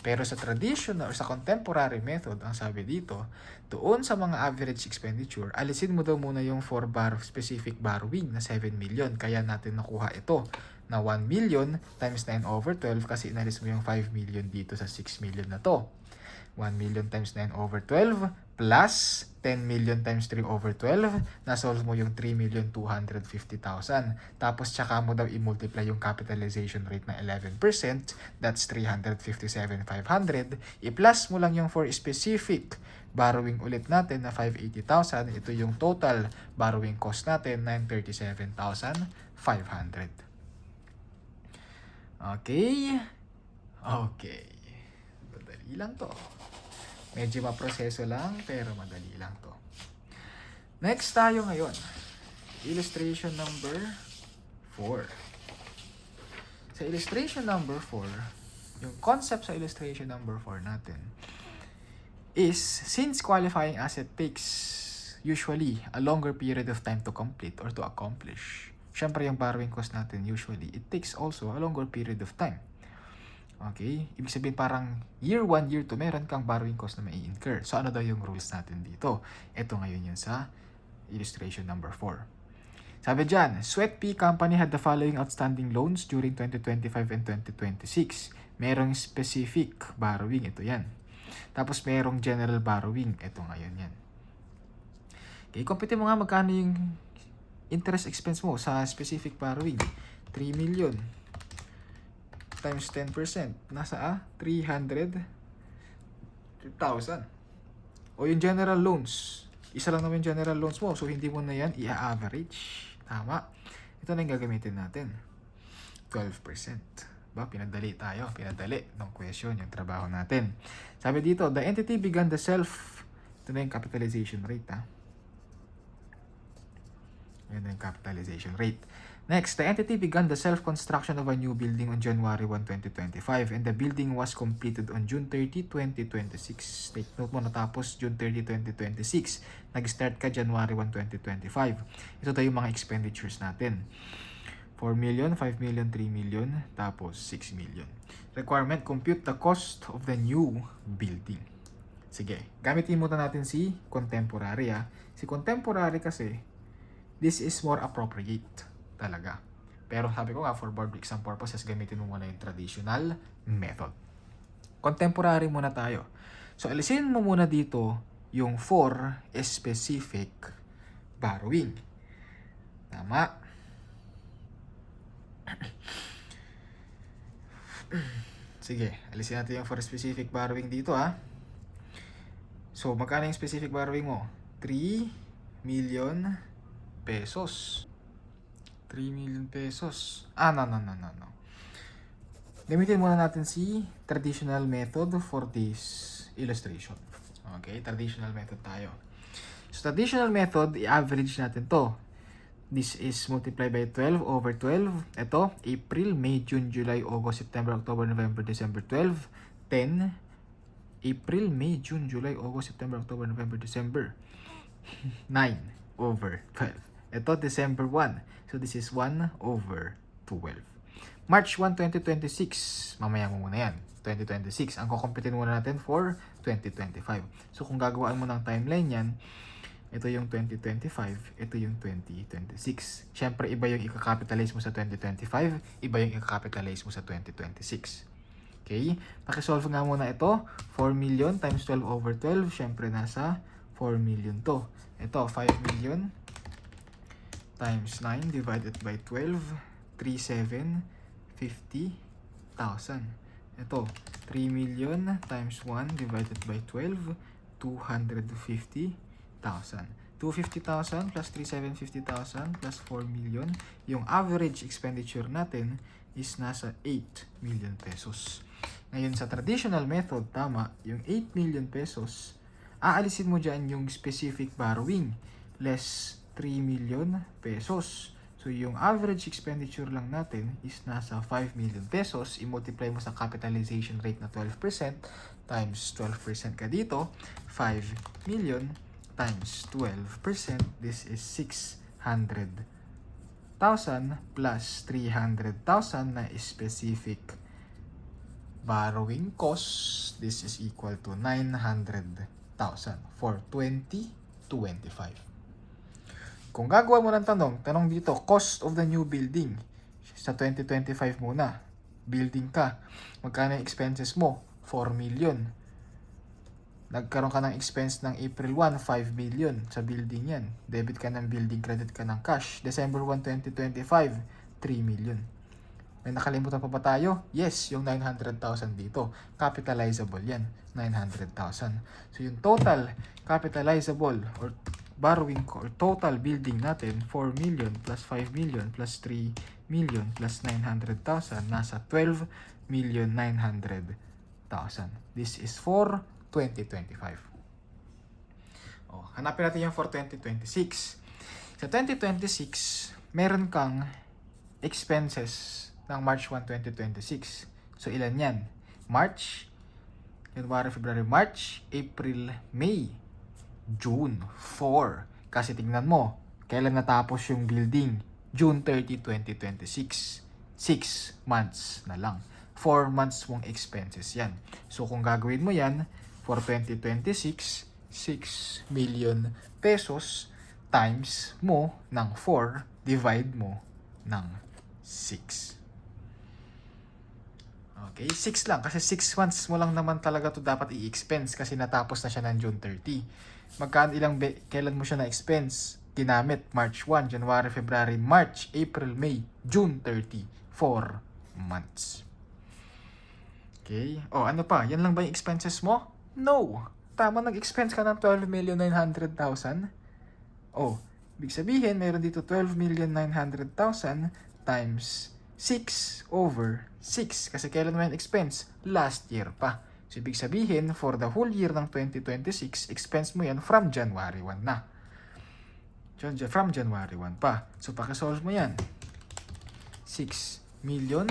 Pero sa traditional or sa contemporary method, ang sabi dito, doon sa mga average expenditure, alisin mo daw muna yung for specific borrowing na 7 million. Kaya natin nakuha ito na 1 million times 9/12 kasi inalis mo yung 5 million dito sa 6 million na to. 1 million times 9/12 plus 10 million times 3/12, na-solve mo yung 3,250,000. Tapos tsaka mo daw i-multiply yung capitalization rate na 11%, that's 357,500. I-plus mo lang yung for specific borrowing ulit natin na 580,000. Ito yung total borrowing cost natin, 937,500. Okay? Okay. Madali lang to. Medyo maproseso lang, pero madali lang to. Next tayo ngayon. Illustration number 4. Sa illustration number 4, yung concept sa illustration number 4 natin is, since qualifying asset takes usually a longer period of time to complete or to accomplish, syempre yung borrowing cost natin usually, it takes also a longer period of time. Okay? Ibig sabihin parang year 1, year 2, meron kang borrowing cost na mai-incur. So ano daw yung rules natin dito? Ito ngayon yun sa illustration number 4. Sabi dyan, Sweat Pea Company had the following outstanding loans during 2025 and 2026. Merong specific borrowing, ito yan. Tapos merong general borrowing, ito ngayon yan. Okay, compute mo nga magkano yung interest expense mo sa specific borrowing. 3 million. Times 10%, nasa 300,000. O yung general loans, isa lang naman yung general loans mo, so hindi mo na yan i-average. Tama. Ito na yung gagamitin natin. 12%. Pinadali tayo. Pinadali ng question, yung trabaho natin. Sabi dito, the entity began the ito na yung capitalization rate. Yan na yung capitalization rate. Next, the entity began the self-construction of a new building on January 1, 2025 and the building was completed on June 30, 2026. Take note mo, natapos June 30, 2026. Nag-start ka January 1, 2025. Ito tayo yung mga expenditures natin. 4 million, 5 million, 3 million, tapos 6 million. Requirement, compute the cost of the new building. Sige, gamitin muna natin si contemporary. Si contemporary kasi, this is more appropriate talaga. Pero sabi ko nga, for board exam purposes, gamitin mo muna yung traditional method. Contemporary muna tayo. So, alisin mo muna dito yung for specific borrowing. Tama. Sige, alisin natin yung for specific borrowing dito So, magkano yung specific borrowing mo? 3 million pesos. 3 million pesos. No. Gamitin muna natin si traditional method for this illustration. Okay, traditional method tayo. So, traditional method, i-average natin to. This is multiplied by 12/12. Ito, April, May, June, July, August, September, October, November, December, 12. 10. April, May, June, July, August, September, October, November, December. 9/12. Ito, December 1. So, this is 1/12. March 1, 2026. Mamaya mo muna yan. 2026. Ang kukumpitin muna natin for 2025. So, kung gagawaan mo ng timeline yan, ito yung 2025, ito yung 2026. Siyempre, iba yung i-capitalize mo sa 2025, iba yung i-capitalize mo sa 2026. Okay? Pakisolve nga muna ito. 4 million times 12 over 12. Siyempre, nasa 4 million to. Ito, 5 million times 9 divided by 12. 3,750,000. Ito, 3 million times 1 divided by 12. 250,000. 250,000 plus 3,750,000 plus 4 million. Yung average expenditure natin is nasa 8 million pesos. Ngayon sa traditional method, tama, yung 8 million pesos, aalisin mo dyan yung specific borrowing, less 3 million pesos. So yung average expenditure lang natin is nasa 5 million pesos. I-multiply mo sa capitalization rate na 12% times 12% ka dito, 5 million times 12%, this is 600,000 plus 300,000 na specific borrowing cost. This is equal to 900,000 for 2025. Kung gagawa mo ng tanong dito, cost of the new building. Sa 2025 muna, building ka. Magkano yung expenses mo? 4 million. Nagkaroon ka ng expense ng April 1, 5 million sa building yan. Debit ka ng building, credit ka ng cash. December 1, 2025, 3 million. May nakalimutan pa ba tayo? Yes, yung 900,000 dito. Capitalizable yan, 900,000. So yung total capitalizable or borrowing or total building natin, 4 million plus 5 million plus 3 million plus 900,000, nasa 12,900,000. This is for 2025. Hanapin natin yung for 2026. Sa 2026, meron kang expenses ng March 1, 2026. So, ilan yan? March, January, February, March, April, May, June 4. Kasi tingnan mo, kailan natapos yung building? June 30, 2026. 6 months na lang. 4 months mong expenses yan. So, kung gagawin mo yan, for 2026, 6 million pesos times mo ng 4, divide mo ng 6. Okay, 6 lang kasi 6 months mo lang naman talaga to dapat i-expense kasi natapos na siya ng June 30. Magkano kailan mo siya na-expense? Ginamit March 1, January, February, March, April, May, June 30. 4 months. Okay. Ano pa? Yan lang ba yung expenses mo? No. Tama, nag-expense ka ng 12,900,000. Ibig sabihin, meron dito 12,900,000 times 6 over 6. Kasi kailan mo yan expense? Last year pa. So, ibig sabihin, for the whole year ng 2026, expense mo yan from January 1 na. From January 1 pa. So, pakisolve mo yan. 6 million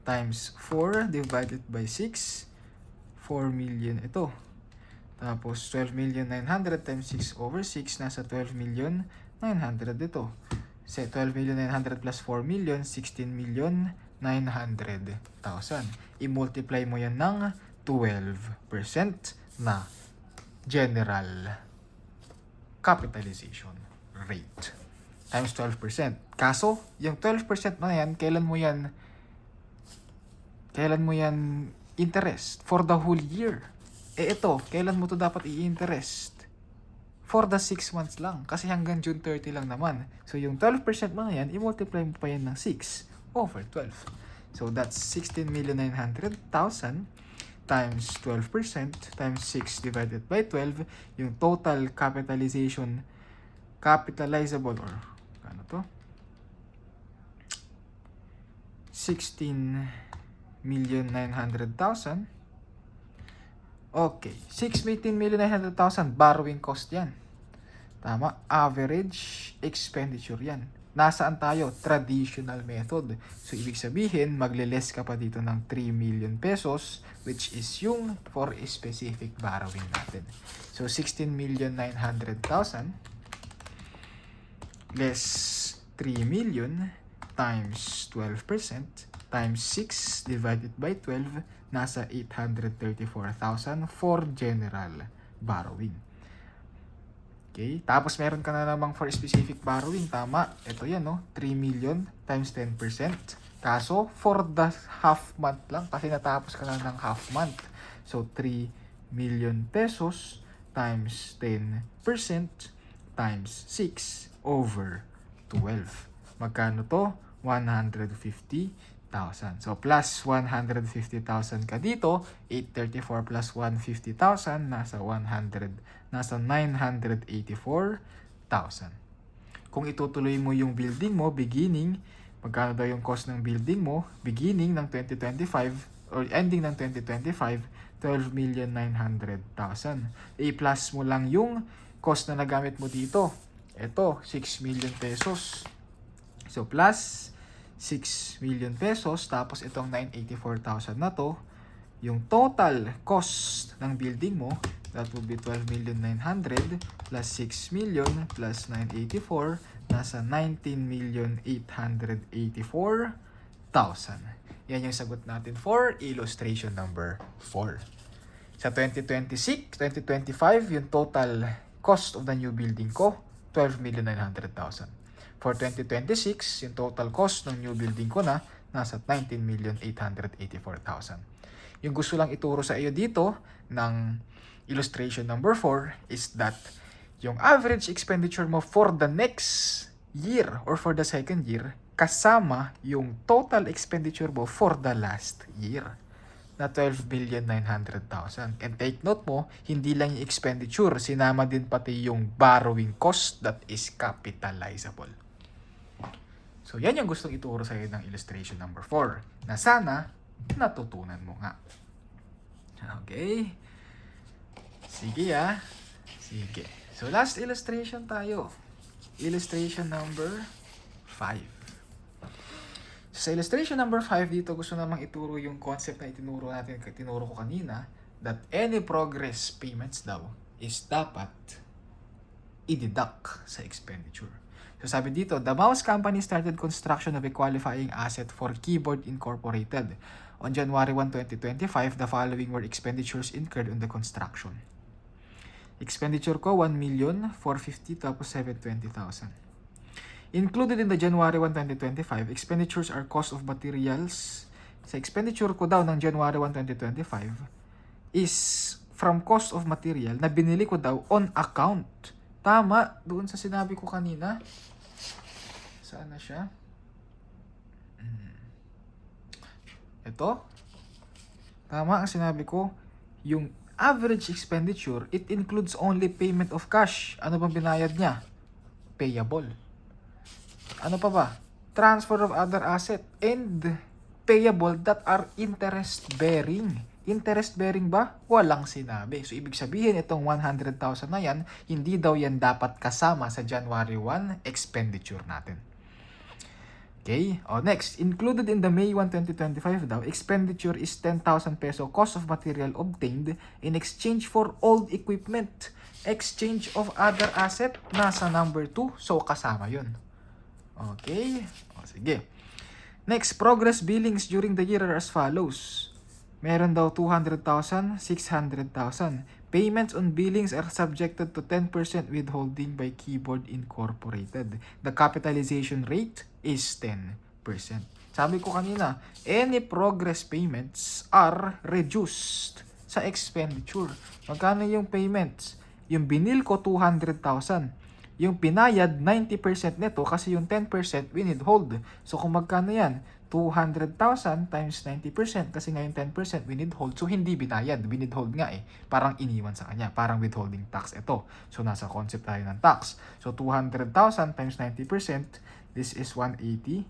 times 4 divided by 6. 4 million ito. Tapos 12,900,000 times 6 over 6, nasa 12,900,000 ito. So 12,900,000 plus 4 million, 16,900,000. I-multiply mo yan ng 12% na general capitalization rate. Times 12%. Kaso, yung 12% na yan, kailan mo yan interest? For the whole year. Ito, kailan mo to dapat i-interest? For the 6 months lang. Kasi hanggang June 30 lang naman. So, yung 12% mo na yan, i-multiply mo pa yan ng 6 over 12. So, that's 16,900,000 times 12% times 6 divided by 12. Yung total capitalizable or ano to? 16,900,000. Okay, 16,900,000 borrowing cost yan. Tama, average expenditure yan. Nasaan tayo? Traditional method. So, ibig sabihin, magle-less ka pa dito ng 3 million pesos, which is yung for a specific borrowing natin. So, 16,900,000 less 3 million times 12% times 6 divided by 12, nasa 834,000 for general borrowing. Okay, tapos meron ka na namang for specific borrowing, tama? Ito yan, no? 3 million times 10% Kaso, for the half month lang, kasi natapos ka lang ng half month. So, 3 million pesos times 10% times 6 over 12. Magkano to? 150,000. So, plus 150,000 ka dito. 834 plus 150,000, nasa 984,000. Kung itutuloy mo yung building mo, beginning, magkano daw yung cost ng building mo, beginning ng 2025 or ending ng 2025, 12,900,000. I-plus mo lang yung cost na nagamit mo dito. Ito, 6 million pesos. So, plus 6 million pesos, tapos itong 984,000 na to, yung total cost ng building mo, that would be 12,900,000 plus 6 million plus 984, nasa 19,884,000. Yan yung sagot natin for illustration number 4. Sa 2025, yung total cost of the new building ko, 12,900,000. For 2026, yung total cost ng new building ko na nasa 19,884,000. Yung gusto lang ituro sa iyo dito ng illustration number 4 is that yung average expenditure mo for the next year or for the second year kasama yung total expenditure mo for the last year na 12,900,000. And take note mo, hindi lang yung expenditure, sinama din pati yung borrowing cost that is capitalizable. So, yan yung gustong ituro sa iyo ng illustration number 4 na sana natutunan mo nga. Okay? Sige Sige. So, last illustration tayo. Illustration number 5. Sa illustration number 5 dito, gusto namang ituro yung concept na tinuro ko kanina, that any progress payments daw is dapat i-deduct sa expenditure. So sabi dito, the mouse company started construction of a qualifying asset for Keyboard Incorporated. On January 1, 2025, the following were expenditures incurred on the construction. Expenditure ko, 1,450,000 tapos 720,000. Included in the January 1, 2025, expenditures are cost of materials. Sa expenditure ko daw ng January 1, 2025 is from cost of material na binili ko daw on account. Tama, doon sa sinabi ko kanina. Saan na siya? Ito. Tama ang sinabi ko. Yung average expenditure, it includes only payment of cash. Ano bang binayad niya? Payable. Ano pa ba? Transfer of other asset and payable that are interest-bearing. Interest-bearing ba? Walang sinabi. So, ibig sabihin, itong 100,000 na yan, hindi daw yan dapat kasama sa January 1 expenditure natin. Okay? Next, included in the May 1, 2025 daw, expenditure is 10,000 peso cost of material obtained in exchange for old equipment. Exchange of other asset, nasa number 2. So, kasama yun. Okay? Sige. Next, progress billings during the year are as follows. Meron daw 200,000, 600,000. Payments on billings are subjected to 10% withholding by Keyboard Incorporated. The capitalization rate is 10%. Sabi ko kanina, any progress payments are reduced sa expenditure. Magkano yung payments? Yung binil ko 200,000. Yung pinayad 90% nito kasi yung 10% withhold. So kung magkano yan? 200,000 times 90% kasi ngayon 10% withhold. So hindi binayad, withhold nga eh. Parang iniwan sa kanya, parang withholding tax ito. So nasa concept tayo ng tax. So 200,000 times 90%, this is 180,000.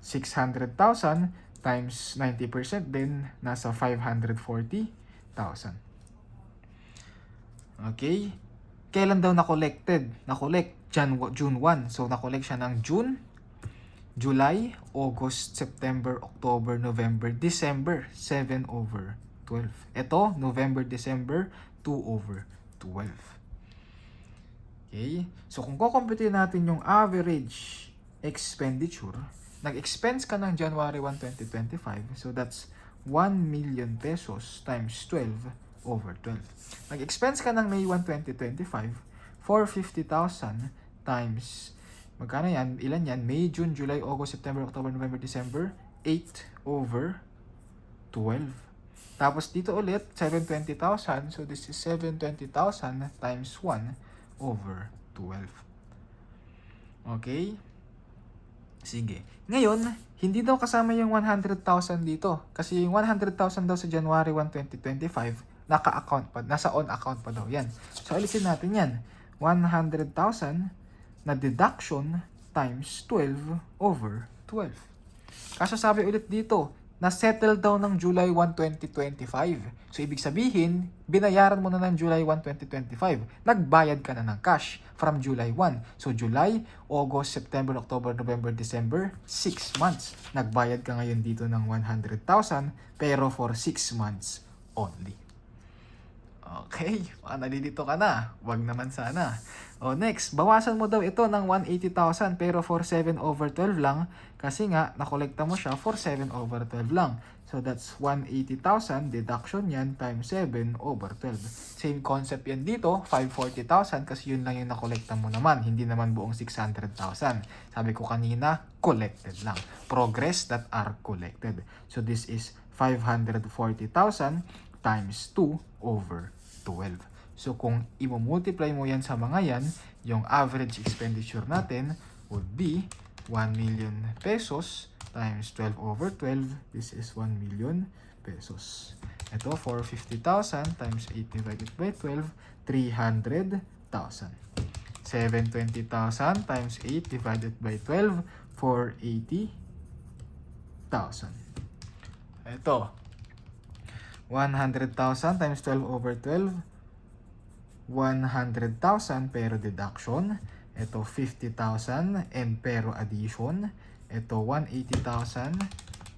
600,000 times 90% then nasa 540,000. Okay? Kailan daw na-collected? Na-collect June 1. So na-collect siya ng June, July, August, September, October, November, December, 7 over 12. Ito, November, December, 2 over 12. Okay? So, kung kukumpute natin yung average expenditure, nag-expense ka ng January 1, 2025, so that's 1 million pesos times 12 over 12. Nag-expense ka ng May 1, 2025, 450,000 times Magkano yan? Ilan yan? May, June, July, August, September, October, November, December. 8/12. Tapos dito ulit, 720,000. So this is 720,000 times 1/12. Okay? Sige. Ngayon, hindi daw kasama yung 100,000 dito. Kasi yung 100,000 daw sa January 1, 2025, naka-account pa, nasa on account pa daw yan. So, alisin natin yan. 100,000 na deduction times 12/12. Kaso sabi ulit dito, na-settle daw ng July 1, 2025. So, ibig sabihin, binayaran mo na ng July 1, 2025. Nagbayad ka na ng cash from July 1. So, July, August, September, October, November, December, 6 months. Nagbayad ka ngayon dito ng 100,000 pero for 6 months only. Okay, nalilito ka na. Wag naman sana. O next, bawasan mo daw ito ng 180,000 pero for 7/12 lang kasi nga nakolekta mo siya for 7/12 lang. So that's 180,000 deduction yan times 7/12. Same concept yan dito, 540,000 kasi yun lang yung nakolekta mo naman, hindi naman buong 600,000. Sabi ko kanina, collected lang. Progress that are collected. So this is 540,000 times 2/12. So kung i-multiply mo yan sa mga yan, yung average expenditure natin would be 1 million pesos times 12/12. This is 1 million pesos. Ito, 450,000 times 8 divided by 12, 300,000. 720,000 times 8 divided by 12, 480,000. Ito, 100,000 times 12/12, 100,000 pero deduction. Ito 50,000 and pero addition. Ito 180,000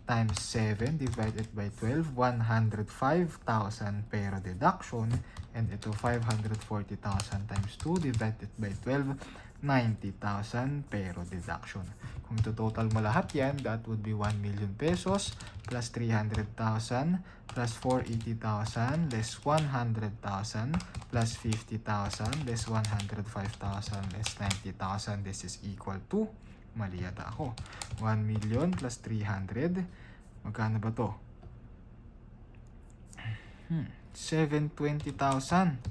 times 7 divided by 12, 105,000 pero deduction. And ito 540,000 times 2 divided by 12, 90,000 pero deduction. Kung ito total mo lahat yan, that would be 1 million pesos plus 300,000 plus 480,000 less 100,000 plus 50,000 less 105,000 less 90,000. This is equal to, mali yata ako, 1 million plus 300. Magkano ba to? 720,000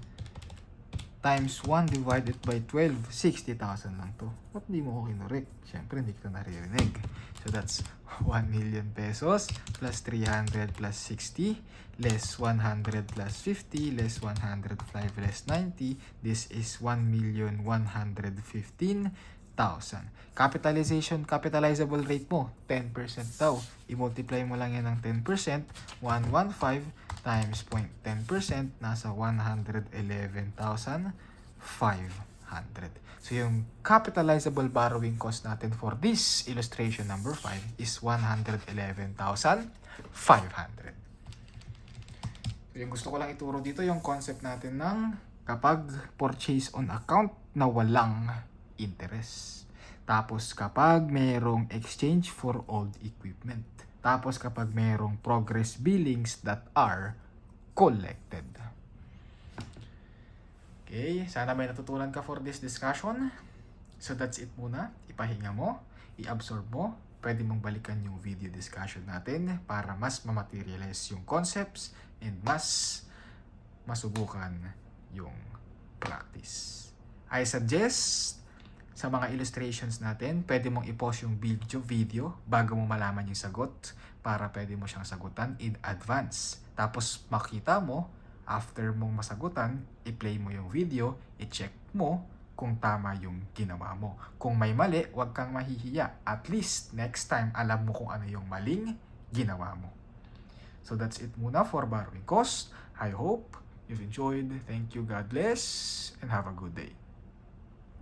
times 1 divided by 12, 60,000 lang to. Ba't di mo ko kinurek? Siyempre, hindi kita naririnig. So, that's 1 million pesos plus 300 plus 60 less 100 plus 50 less 105 less 90. This is 1,115,000. Capitalizable rate mo, 10% daw. I-multiply mo lang yan ng 10%, 115 times 0.10%, nasa 111,500. So yung capitalizable borrowing cost natin for this illustration number 5 is 111,500. So yung gusto ko lang ituro dito, yung concept natin ng kapag purchase on account na walang interest. Tapos kapag merong exchange for old equipment. Tapos kapag merong progress billings that are collected. Okay, sana may natutunan ka for this discussion. So that's it muna. Ipahinga mo, i-absorb mo. Pwede mong balikan yung video discussion natin para mas ma-materialize yung concepts and mas masubukan yung practice. I suggest sa mga illustrations natin, pwede mong i-pause yung video bago mo malaman yung sagot para pwede mo siyang sagutan in advance. Tapos makita mo, after mong masagutan, i-play mo yung video, i-check mo kung tama yung ginawa mo. Kung may mali, huwag kang mahihiya. At least, next time, alam mo kung ano yung maling ginawa mo. So that's it muna for borrowing cost. I hope you've enjoyed. Thank you, God bless, and have a good day.